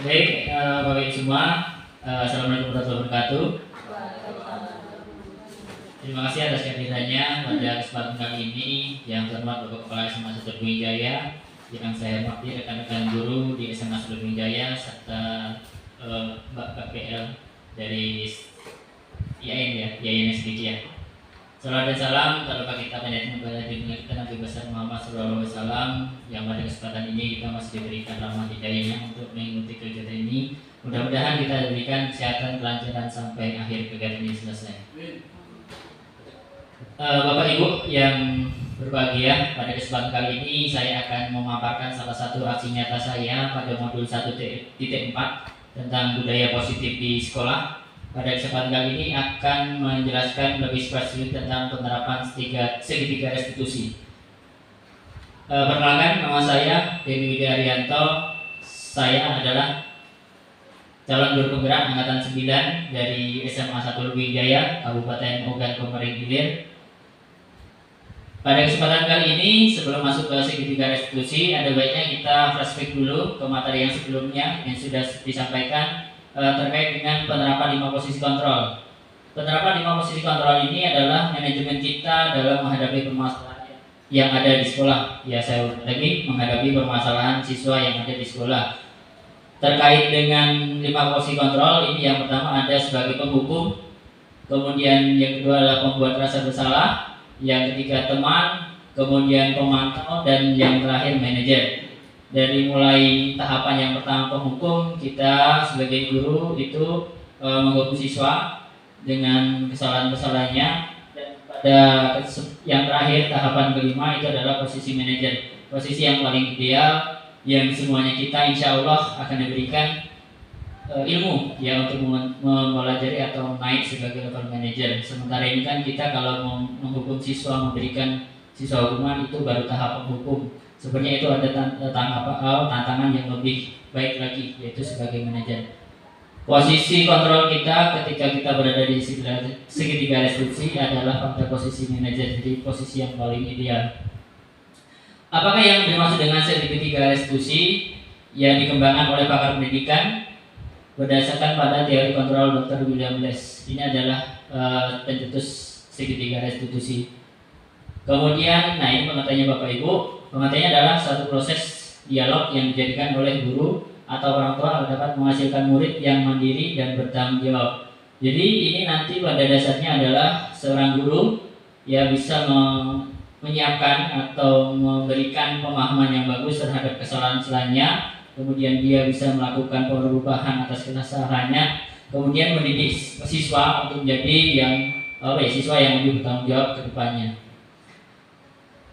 Baik, Bapak Ibu semua, Assalamualaikum warahmatullahi wabarakatuh. Terima kasih atas kehadirannya pada kesempatan kali ini. Yang terhormat Bapak Kepala SMA 1 Brawijaya, yang saya hormati rekan-rekan guru di SMA 1 Brawijaya serta Mbak PL dari IAIN SDG ya. Salam dan salam kepada kita panjang kepada junjungan kita Nabi besar Muhammad SAW, yang pada kesempatan ini kita masih diberikan rahmat hidayahnya untuk mengikuti kegiatan ini. Mudah-mudahan kita diberikan kesehatan, kelancaran sampai akhir kegiatan ini selesai. Bapak Ibu yang berbahagia, pada kesempatan kali ini saya akan memaparkan salah satu aksi nyata saya pada modul 1.4 tentang budaya positif di sekolah. Pada kesempatan kali ini akan menjelaskan lebih spesifik tentang penerapan segitiga restitusi. Perkenalkan, nama saya Denny Widya Arianto. Saya adalah calon guru penggerak angkatan 9 dari SMA 1 Brawijaya, Kabupaten Ogan Komering Ilir. Pada kesempatan kali ini, sebelum masuk ke segitiga restitusi, ada baiknya kita flashback dulu ke materi yang sebelumnya yang sudah disampaikan terkait dengan penerapan 5 posisi kontrol. Penerapan 5 posisi kontrol ini adalah manajemen kita dalam menghadapi permasalahan yang ada di sekolah. Ya, saya ulang lagi, menghadapi permasalahan siswa yang ada di sekolah. Terkait dengan 5 posisi kontrol ini, yang pertama ada sebagai penghukum, kemudian yang kedua adalah pembuat rasa bersalah, yang ketiga teman, kemudian pemantau, dan yang terakhir manajer. Dari mulai tahapan yang pertama penghukum, kita sebagai guru itu menghukum siswa dengan kesalahan-kesalahannya, dan pada yang terakhir tahapan kelima itu adalah posisi manajer, posisi yang paling ideal yang semuanya kita insya Allah akan diberikan ilmu ya untuk mempelajari atau naik sebagai level manajer. Sementara ini kan kita kalau menghukum siswa, memberikan siswa hukuman itu baru tahap penghukum. Sebenarnya itu ada tantangan yang lebih baik lagi, yaitu sebagai manajer. Posisi kontrol kita ketika kita berada di segitiga restitusi adalah pada posisi manajer, jadi posisi yang paling ideal. Apakah yang dimaksud dengan segitiga restitusi yang dikembangkan oleh pakar pendidikan berdasarkan pada teori kontrol Dr. William Blass? Ini adalah pencetus segitiga restitusi. Kemudian, nah ini pengertiannya Bapak Ibu. Pengertiannya adalah suatu proses dialog yang dijadikan oleh guru atau orang tua agar dapat menghasilkan murid yang mandiri dan bertanggung jawab. Jadi ini nanti pada dasarnya adalah seorang guru yang bisa menyiapkan atau memberikan pemahaman yang bagus terhadap kesalahan-kesalahannya, kemudian dia bisa melakukan perubahan atas kesalahannya, kemudian mendidik siswa untuk menjadi siswa yang lebih bertanggung jawab ke depannya.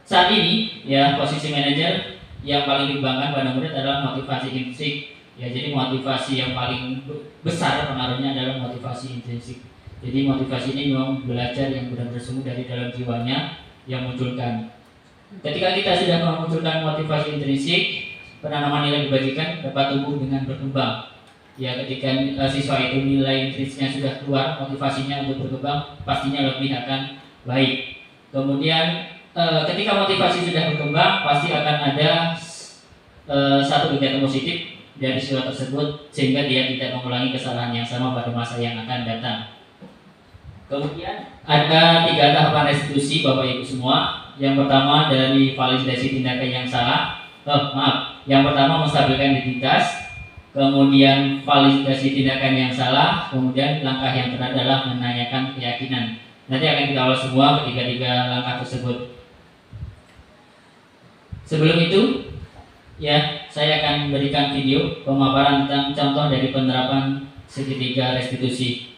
Saat ini ya posisi manajer yang paling dikembangkan pada murid adalah motivasi intrinsik. Ya, jadi motivasi yang paling besar pengaruhnya adalah motivasi intrinsik. Jadi motivasi ini memang belajar yang benar-benar sungguh dari dalam jiwanya yang munculkan. Ketika kita sudah memunculkan motivasi intrinsik, penanaman nilai kebajikan dapat tumbuh dengan berkembang. Ya, ketika siswa itu nilai intrinsiknya sudah keluar, motivasinya untuk berkembang pastinya lebih akan baik. Kemudian ketika motivasi sudah berkembang, pasti akan ada satu kegiatan positif dari siswa tersebut sehingga dia tidak mengulangi kesalahan yang sama pada masa yang akan datang. Kemudian ada 3 tahapan restitusi Bapak Ibu semua. Yang pertama dari validasi tindakan yang salah. Yang pertama menstabilkan identitas, kemudian validasi tindakan yang salah, kemudian langkah yang terakhir adalah menanyakan keyakinan. Nanti akan kita ulas semua ketiga-tiga langkah tersebut. Sebelum itu, ya, saya akan berikan video pemaparan tentang contoh dari penerapan segitiga restitusi.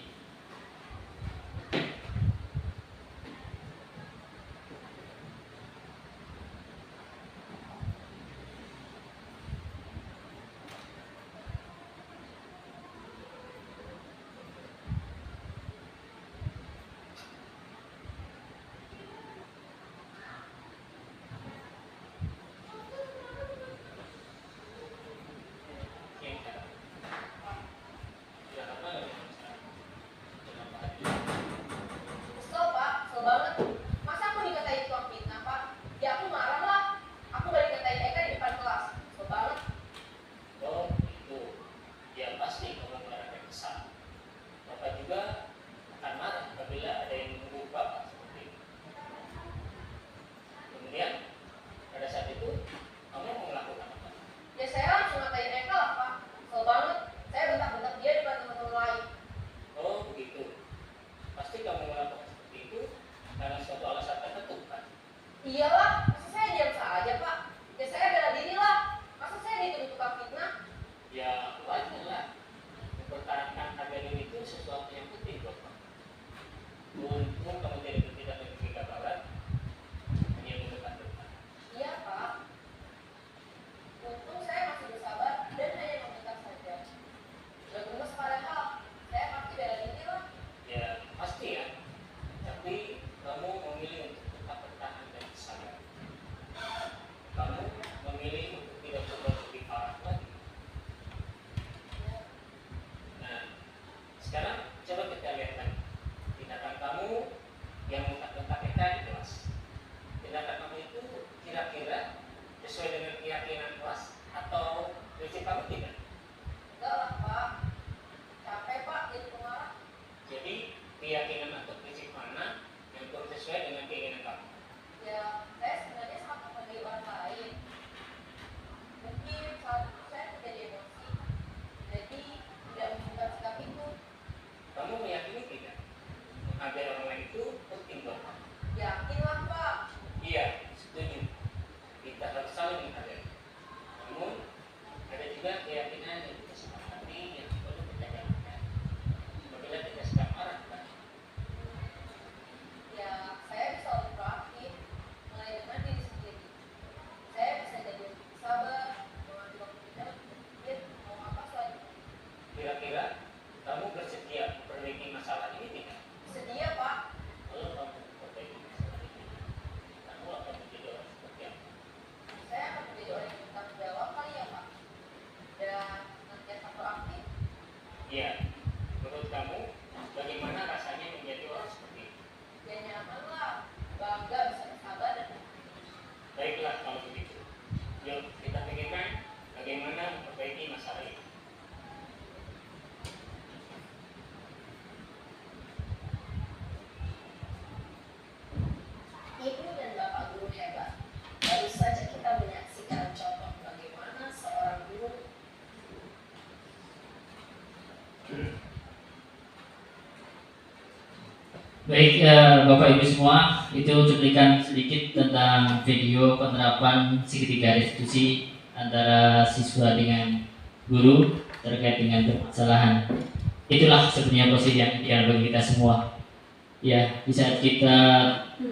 Kesel pak, kesel banget. Masa aku dikatain tukang fitnah pak? Ya aku marah lah. Aku gak dikatain Eka di depan kelas. Kesel banget. Oh itu, ya pasti kamu merasa kesal. Bapak juga akan marah apabila ada yang menunggu Bapak seperti itu. Kemudian pada saat itu kamu mau melakukan apa? Ya saya langsung ngatain Eka lah pak. Kesel banget. Saya bentak-bentak dia di depan teman-teman lain. Oh begitu, pasti kamu melakukan seperti itu karena suatu alasan tertentu kan? Iyalah, masa saya diam saja pak? Ya saya bela diri lah. Masa saya dituduh tukang fitnah? Ya wajar lah, mempertahankan harga diri itu sesuatu yang penting Bapak. Untung kamu tidak dengan kegagalan, hanya mendekat-dekat. Iya pak. Untung saya masih bersabar dan hanya meminta saja. Udah gemes padahal. Saya pasti bela diri lah. Ya pasti ya, tapi kamu memilih untuk tetap bertahan dan sabar. Kamu memilih untuk tidak berbuat lebih parah lagi. Nah, sekarang coba kita lihat lagi tindakan kamu yang mentak-mentak kita di kelas. Tindakan kamu itu kira-kira sesuai dengan keyakinan kelas atau prinsip kamu tidak? Enggak lah pak. Capek pak jadi pemarah. Jadi keyakinan atau prinsip mana yang kurang sesuai dengan keinginan kamu? Ya, saya sebenarnya sangat menghargai orang lain. Mungkin saat itu saya terjadi emosi, jadi tidak menemukan sikap itu. Kamu meyakini tidak? Menghargai orang lain itu penting Bapak. Yakin lah pak. Iya, setuju. Kita harus saling menghargai. Namun ada juga keyakinan yang kita sepakati yang perlu kita jalankan. Apabila kita sedang marah, kan? Ya, saya bisa lebih proaktif, mulai dengan diri sendiri. Saya bisa jadi lebih sabar, mengambil waktu kita untuk berpikir mau apa selanjutnya. Kira-kira kamu bersedia memperbaiki masalah ini tidak? Sedia pak. Kalau kamu memperbaiki masalah ini, kamu akan menjadi orang seperti apa? Saya akan menjadi orang yang bertanggung jawab kali ya pak. Dan senantiasa proaktif. Iya. Menurut kamu, bagaimana rasanya menjadi orang seperti itu? Ya nyaman lah, bangga bisa bersabar dan Baiklah kalau begitu. Yuk kita pikirkan bagaimana memperbaiki masalah ini. Ibu dan bapak guru hebat. Baru saja kita menyaksikan contoh bagaimana seorang guru. Baik, Bapak Ibu semua, itu cuplikan sedikit tentang video penerapan segitiga restitusi antara siswa dengan guru terkait dengan permasalahan. Itulah sebenarnya posisi yang ideal bagi kita semua. Ya, di saat kita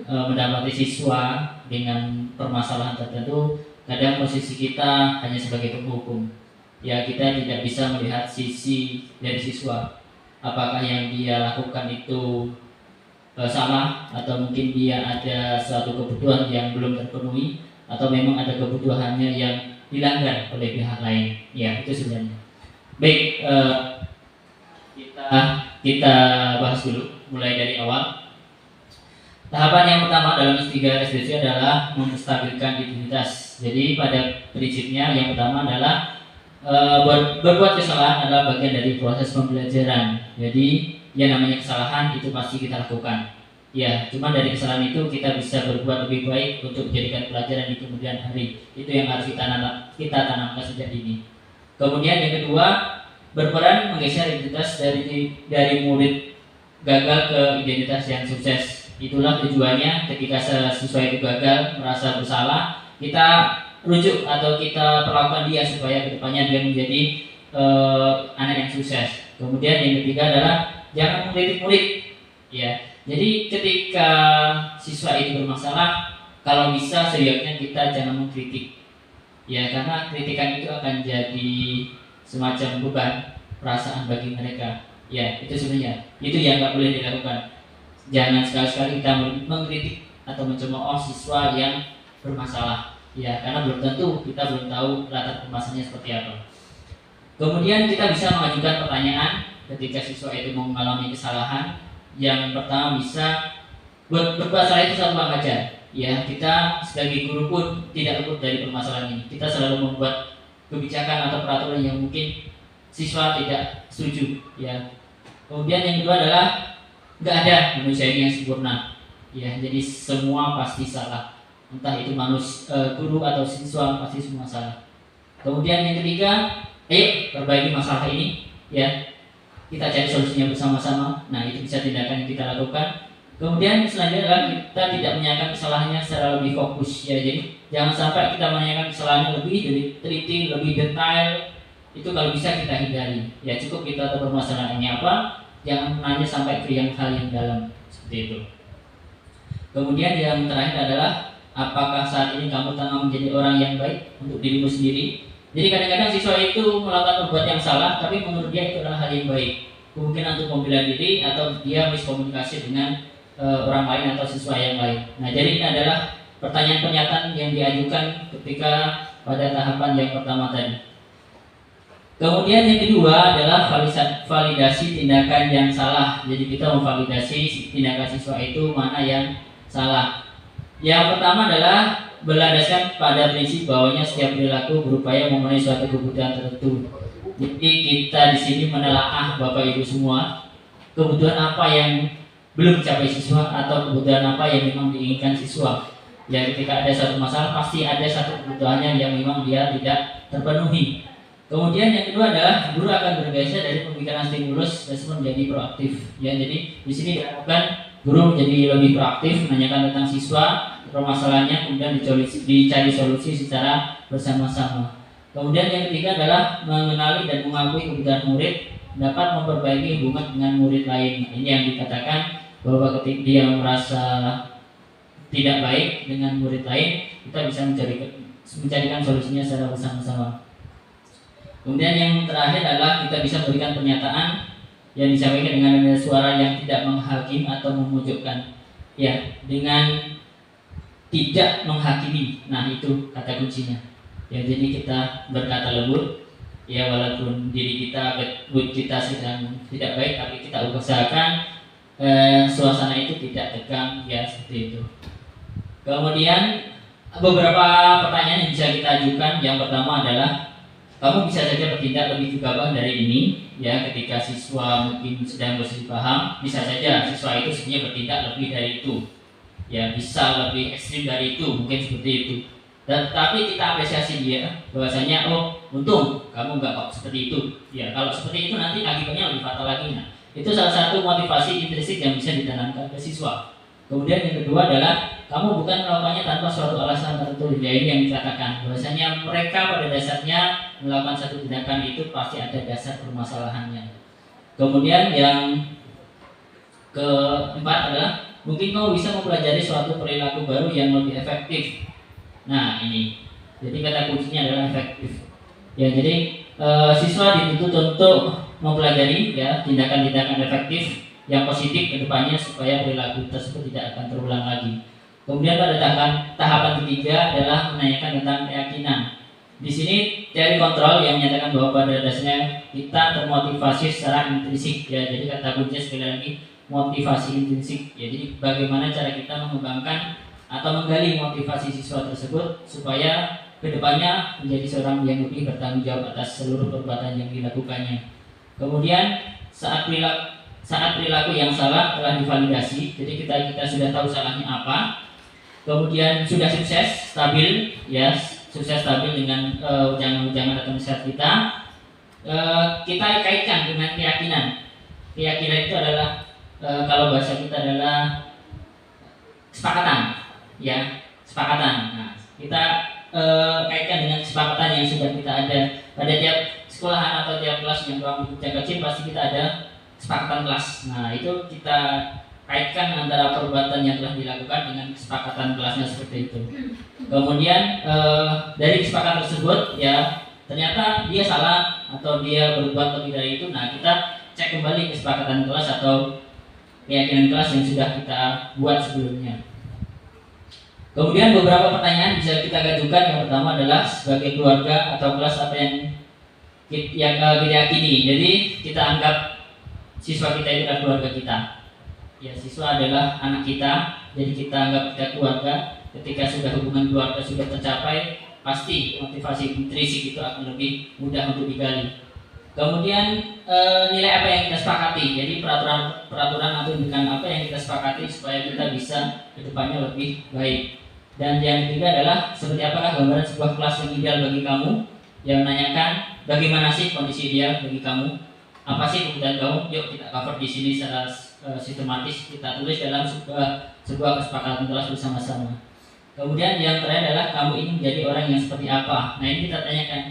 mendapati siswa dengan permasalahan tertentu, kadang posisi kita hanya sebagai penghukum. Ya, kita tidak bisa melihat sisi dari siswa. Apakah yang dia lakukan itu salah, atau mungkin dia ada suatu kebutuhan yang belum terpenuhi, atau memang ada kebutuhannya yang dilanggar oleh pihak lain. Ya, itu sebenarnya. Baik, kita bahas dulu mulai dari awal. Tahapan yang pertama dalam segitiga restitusi adalah menstabilkan identitas. Jadi pada prinsipnya yang pertama adalah berbuat kesalahan adalah bagian dari proses pembelajaran. Jadi yang namanya kesalahan itu pasti kita lakukan. Ya, cuma dari kesalahan itu kita bisa berbuat lebih baik untuk menjadikan pelajaran di kemudian hari. Itu yang harus kita tanamkan sejak dini. Kemudian yang kedua, berperan menggeser identitas dari murid gagal ke identitas yang sukses. Itulah tujuannya ketika siswa itu gagal merasa bersalah, kita rujuk atau kita perlakukan dia supaya kedepannya dia menjadi anak yang sukses. Kemudian yang ketiga adalah jangan mengkritik murid, ya. Jadi ketika siswa itu bermasalah, kalau bisa sebaiknya kita jangan mengkritik, ya, karena kritikan itu akan jadi semacam beban perasaan bagi mereka. Ya, itu sebenarnya itu yang nggak boleh dilakukan. Jangan sekali-sekali kita mengkritik atau mencemooh siswa yang bermasalah, ya, karena belum tentu kita belum tahu latar permasalahannya seperti apa. Kemudian kita bisa mengajukan pertanyaan ketika siswa itu mengalami kesalahan. Yang pertama bisa berbuat salah itu satu hal aja, ya. Kita sebagai guru pun tidak luput dari permasalahan ini. Kita selalu membuat kebijakan atau peraturan yang mungkin siswa tidak setuju, ya. Kemudian yang kedua adalah nggak ada manusia ini yang sempurna, ya. Jadi semua pasti salah, entah itu guru atau siswa pasti semua salah. Kemudian yang ketiga, ayo perbaiki masalah ini, ya. Kita cari solusinya bersama-sama. Nah, itu bisa tindakan yang kita lakukan. Kemudian selanjutnya adalah kita tidak menanyakan kesalahannya secara lebih fokus, ya. Jadi jangan sampai kita menanyakan kesalahannya lebih teliti, lebih detail. Itu kalau bisa kita hindari. Ya, cukup kita tahu permasalahannya apa. Jangan menanya sampai ke hal yang dalam seperti itu. Kemudian yang terakhir adalah apakah saat ini kamu tengah menjadi orang yang baik untuk dirimu sendiri? Jadi kadang-kadang siswa itu melakukan perbuatan yang salah, tapi menurut dia itu adalah hal yang baik. Kemungkinan untuk membela diri atau dia miskomunikasi dengan orang lain atau siswa yang lain. Nah, jadi ini adalah pertanyaan pernyataan yang diajukan ketika pada tahapan yang pertama tadi. Kemudian yang kedua adalah validasi tindakan yang salah. Jadi kita memvalidasi tindakan siswa itu mana yang salah. Yang pertama adalah berlandaskan pada prinsip bahwanya setiap perilaku berupaya memenuhi suatu kebutuhan tertentu. Jadi kita di sini menelaah Bapak Ibu semua kebutuhan apa yang belum dicapai siswa atau kebutuhan apa yang memang diinginkan siswa. Ya, ketika ada satu masalah pasti ada satu kebutuhannya yang memang dia tidak terpenuhi. Kemudian yang kedua adalah guru akan bergeser dari pemikiran stimulus respon menjadi proaktif. Ya, jadi di sini dilakukan guru menjadi lebih proaktif menanyakan tentang siswa permasalahannya, kemudian dicari solusi secara bersama-sama. Kemudian yang ketiga adalah mengenali dan mengakui kebutuhan murid, dapat memperbaiki hubungan dengan murid lain. Ini yang dikatakan bahwa ketika dia merasa tidak baik dengan murid lain, kita bisa mencarikan solusinya secara bersama-sama. Kemudian yang terakhir adalah kita bisa memberikan pernyataan yang disampaikan dengan suara yang tidak menghakim atau memojokkan, ya, dengan tidak menghakimi. Nah, itu kata kuncinya. Ya, jadi kita berkata lembut, ya, walaupun diri kita sedang tidak baik, tapi kita usahakan suasana itu tidak tegang, ya, seperti itu. Kemudian beberapa pertanyaan yang bisa kita ajukan. Yang pertama adalah kamu bisa saja bertindak lebih gegabah dari ini, ya, ketika siswa mungkin sedang posisi paham, bisa saja siswa itu sebenarnya bertindak lebih dari itu. Ya, bisa lebih ekstrim dari itu, mungkin seperti itu. Dan tapi kita apresiasi dia bahwasanya, oh, untung kamu nggak kok seperti itu. Ya, kalau seperti itu nanti akibatnya lebih fatal lagi. Nah, itu salah satu motivasi intrinsik yang bisa ditanamkan ke siswa. Kemudian yang kedua adalah kamu bukan melakukannya tanpa suatu alasan tertentu. Ya, ini yang dikatakan bahwasanya mereka pada dasarnya melakukan satu tindakan itu pasti ada dasar permasalahannya. Kemudian yang keempat adalah mungkin kamu bisa mempelajari suatu perilaku baru yang lebih efektif. Nah, ini. Jadi kata kuncinya adalah efektif. Ya, jadi siswa dituntut untuk mempelajari, ya, tindakan-tindakan efektif yang positif ke depannya supaya perilaku tersebut tidak akan terulang lagi. Kemudian pada tahapan ketiga adalah menanyakan tentang keyakinan. Di sini teori kontrol yang menyatakan bahwa pada dasarnya kita termotivasi secara intrinsik, ya. Jadi kata kuncinya sekali lagi motivasi intrinsik, ya. Jadi bagaimana cara kita mengembangkan atau menggali motivasi siswa tersebut supaya kedepannya menjadi seorang yang lebih bertanggung jawab atas seluruh perbuatan yang dilakukannya. Kemudian saat perilaku yang salah telah divalidasi, jadi kita sudah tahu salahnya apa. Kemudian sudah sukses stabil, ya, sukses stabil dengan ujangan atau nasihat kita. Kita kaitkan dengan keyakinan. Keyakinan itu adalah kalau bahasa kita adalah kesepakatan, ya, kesepakatan. Nah, kita kaitkan yang sudah kita ada pada tiap sekolahan atau tiap kelas yang kecil pasti kita ada kesepakatan kelas. Nah itu kita kaitkan antara perbuatan yang telah dilakukan dengan kesepakatan kelasnya seperti itu. Kemudian dari kesepakatan tersebut ya ternyata dia salah atau dia berbuat lebih dari itu. Nah kita cek kembali kesepakatan kelas atau keyakinan kelas yang sudah kita buat sebelumnya. Kemudian beberapa pertanyaan bisa kita gajukan. Yang pertama adalah sebagai keluarga atau kelas apa yang kita yakini. Jadi kita anggap siswa kita itu adalah keluarga kita. Ya, siswa adalah anak kita. Jadi kita anggap kita keluarga. Ketika sudah hubungan keluarga sudah tercapai, pasti motivasi intrinsik itu akan lebih mudah untuk digali. Kemudian nilai apa yang kita sepakati. Jadi peraturan atau dengan apa yang kita sepakati supaya kita bisa kedepannya lebih baik. Dan yang ketiga adalah seperti apakah gambaran sebuah kelas yang ideal bagi kamu. Yang menanyakan bagaimana sih kondisi ideal bagi kamu, apa sih kebutuhan kamu. Yuk kita cover di sini secara sistematis, kita tulis dalam sebuah kesepakatan kelas bersama-sama. Kemudian yang terakhir adalah kamu ingin menjadi orang yang seperti apa. Nah ini kita tanyakan,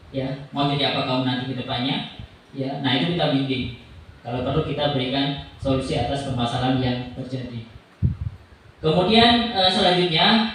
ya mau jadi apa kamu nanti ke depannya. Ya, nah itu kita bimbing. Kalau perlu kita berikan solusi atas permasalahan yang terjadi. Kemudian selanjutnya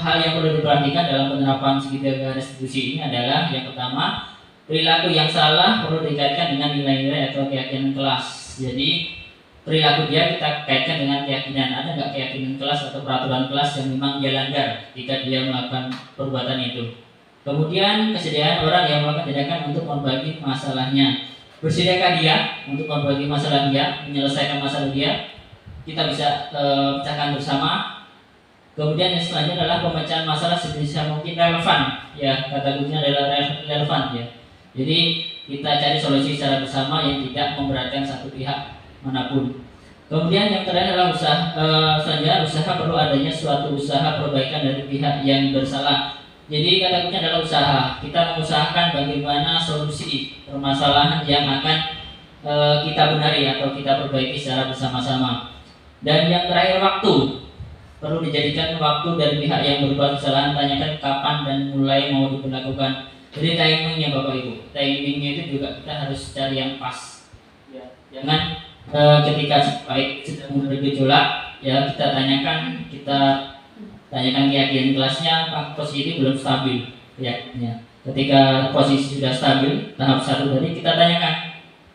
hal yang perlu diperhatikan dalam penerapan segitiga restitusi ini adalah yang pertama, perilaku yang salah perlu dikaitkan dengan nilai-nilai atau keyakinan kelas. Jadi perilaku dia kita kaitkan dengan keyakinan. Ada nggak keyakinan kelas atau peraturan kelas yang memang dia langgar ketika dia melakukan perbuatan itu. Kemudian kesediaan orang yang melakukan tindakan untuk membagi masalahnya. Bersiapkah dia untuk membagi masalah dia, menyelesaikan masalah dia? Kita bisa pecahkan bersama. Kemudian yang selanjutnya adalah pemecahan masalah sebisa mungkin relevan. Ya, kata kuncinya adalah relevan ya. Jadi kita cari solusi secara bersama yang tidak memberatkan satu pihak manapun. Kemudian yang terakhir adalah selanjutnya usaha perlu adanya suatu usaha perbaikan dari pihak yang bersalah. Jadi kata kuncinya adalah usaha. Kita mengusahakan bagaimana solusi permasalahan yang akan kita benari atau kita perbaiki secara bersama-sama. Dan yang terakhir waktu, perlu dijadikan waktu dari pihak yang berbuat kesalahan, tanyakan kapan dan mulai mau diberlakukan. Jadi timingnya Bapak Ibu, timingnya itu juga kita harus cari yang pas. Ya, jangan ketika baik sedang bergejolak, ya kita tanyakan keyakinan kelasnya, posisi ini belum stabil keyakinannya. Ketika posisi sudah stabil, tahap 1 tadi kita tanyakan.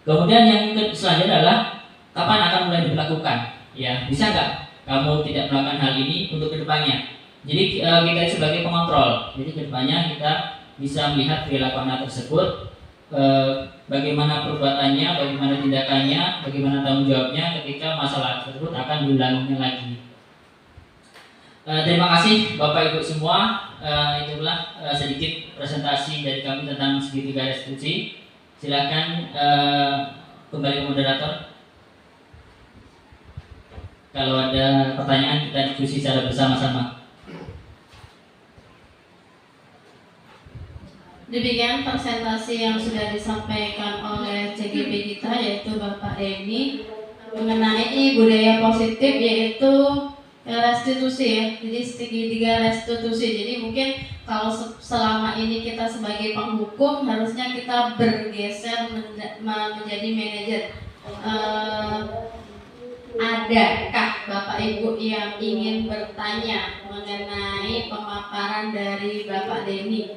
Kemudian yang selanjutnya adalah kapan akan mulai diberlakukan. Ya, bisa nggak kamu tidak melakukan hal ini untuk kedepannya? Jadi kita sebagai pengontrol. Jadi kedepannya kita bisa melihat perilaku anak tersebut, bagaimana perbuatannya, bagaimana tindakannya, bagaimana tanggung jawabnya ketika masalah tersebut akan diulanginya lagi. Terima kasih Bapak Ibu semua. Itulah sedikit presentasi dari kami tentang segitiga restitusi. Silakan kembali ke moderator. Kalau ada pertanyaan kita diskusi secara bersama-sama. Demikian presentasi yang sudah disampaikan oleh CGP kita, yaitu Bapak Denny, mengenai budaya positif, yaitu restitusi ya. Jadi segitiga restitusi. Jadi mungkin kalau selama ini kita sebagai penghukum harusnya kita bergeser menjadi manajer. Adakah Bapak Ibu yang ingin bertanya mengenai pemaparan dari Bapak Denny?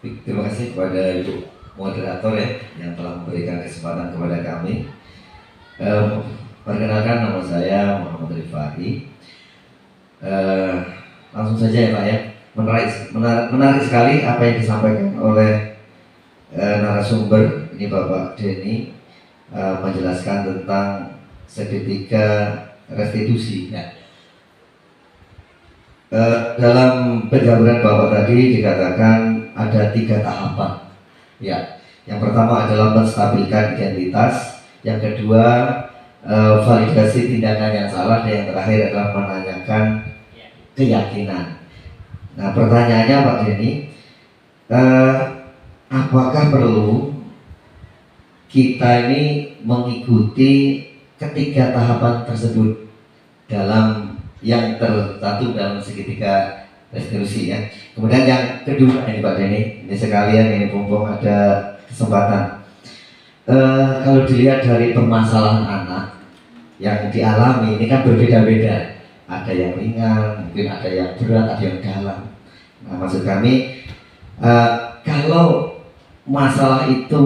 Terima kasih kepada Ibu moderator ya yang telah memberikan kesempatan kepada kami. Perkenalkan, nama saya Muhammad Rifai. Langsung saja ya Pak ya. Menarik sekali apa yang disampaikan oleh narasumber ini Bapak Denny, menjelaskan tentang segitiga restitusi ya. Dalam penjabaran Bapak tadi dikatakan ada 3 tahapan ya. Yang pertama adalah menstabilkan identitas, yang kedua validasi tindakan yang salah, dan yang terakhir adalah menanyakan keyakinan. Nah pertanyaannya Pak Denny, apakah perlu kita ini mengikuti ketiga tahapan tersebut dalam yang tercantum dalam segitiga restitusi ya. Kemudian yang kedua ini Pak Denny, ini sekalian ini mumpung ada kesempatan. Kalau dilihat dari permasalahan anak yang dialami ini kan berbeda-beda. Ada yang ringan, mungkin ada yang berat, ada yang dalam. Nah, maksud kami kalau masalah itu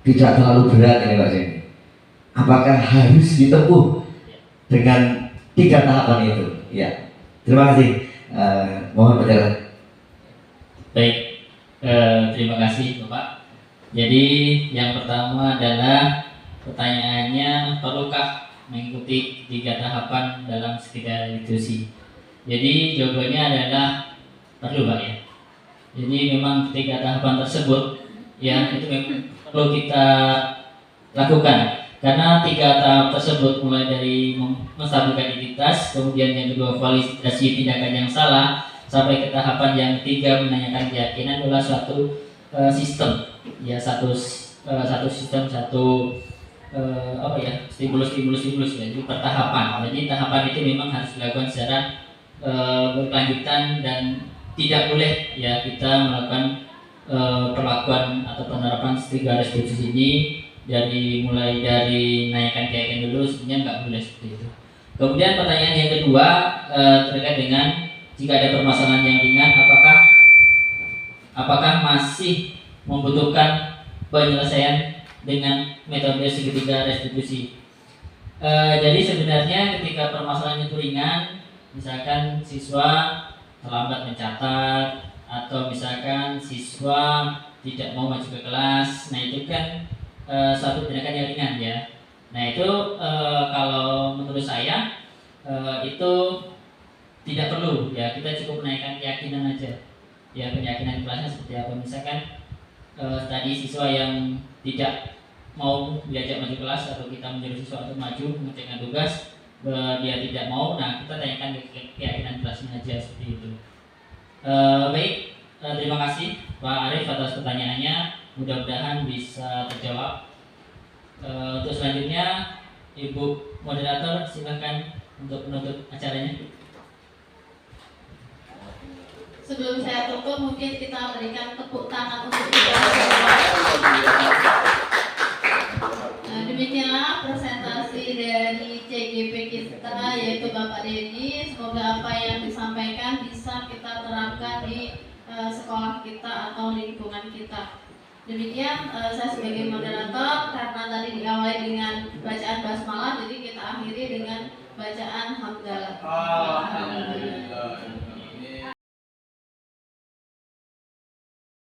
tidak terlalu berat ini Pak Denny, apakah harus ditempuh dengan 3 tahapan itu? Ya, terima kasih. Mohon berjalan. Baik, terima kasih Bapak. Jadi yang pertama adalah pertanyaannya, perlukah mengikuti 3 tahapan dalam segitiga restitusi? Jadi jawabannya adalah perlu Pak ya. Jadi memang 3 tahapan tersebut ya itu memang perlu kita lakukan. Karena 3 tahap tersebut mulai dari menstabilkan identitas, kemudian yang kedua validasi tindakan yang salah, sampai ke tahapan yang ketiga menanyakan keyakinan adalah suatu sistem, ya satu sistem stimulus ya, jadi pertahapan. Jadi tahapan itu memang harus dilakukan secara berkelanjutan dan tidak boleh ya kita melakukan perlakuan atau penerapan segitiga restitusi ini mulai dari menanyakan keyakinan dulu, sebenarnya nggak boleh seperti itu. Kemudian pertanyaan yang kedua terkait dengan jika ada permasalahan yang ringan, apakah masih membutuhkan penyelesaian dengan metode segitiga restitusi? Jadi sebenarnya ketika permasalahan itu ringan, misalkan siswa terlambat mencatat atau misalkan siswa tidak mau maju ke kelas, nah itu kan suatu tindakan yang ringan ya. Nah itu kalau menurut saya itu tidak perlu ya, kita cukup menaikkan keyakinan aja ya, keyakinan kelasnya seperti apa. Misalkan tadi siswa yang tidak mau diajak maju kelas atau kita menyuruh siswa untuk maju mengerjakan tugas, dia tidak mau, nah kita tanyakan keyakinan kelasnya aja seperti itu. Baik, terima kasih Pak Arif atas pertanyaannya. Mudah-mudahan bisa terjawab. Untuk selanjutnya Ibu moderator silakan untuk menutup acaranya. Sebelum saya tutup, mungkin kita berikan tepuk tangan untuk kita semua. Nah, demikianlah presentasi dari CGP kita, yaitu Bapak Denny. Semoga apa yang disampaikan bisa kita terapkan di sekolah kita atau lingkungan kita. Demikian saya sebagai moderator, karena tadi diawali dengan bacaan basmalah, jadi kita akhiri dengan bacaan hamdalah.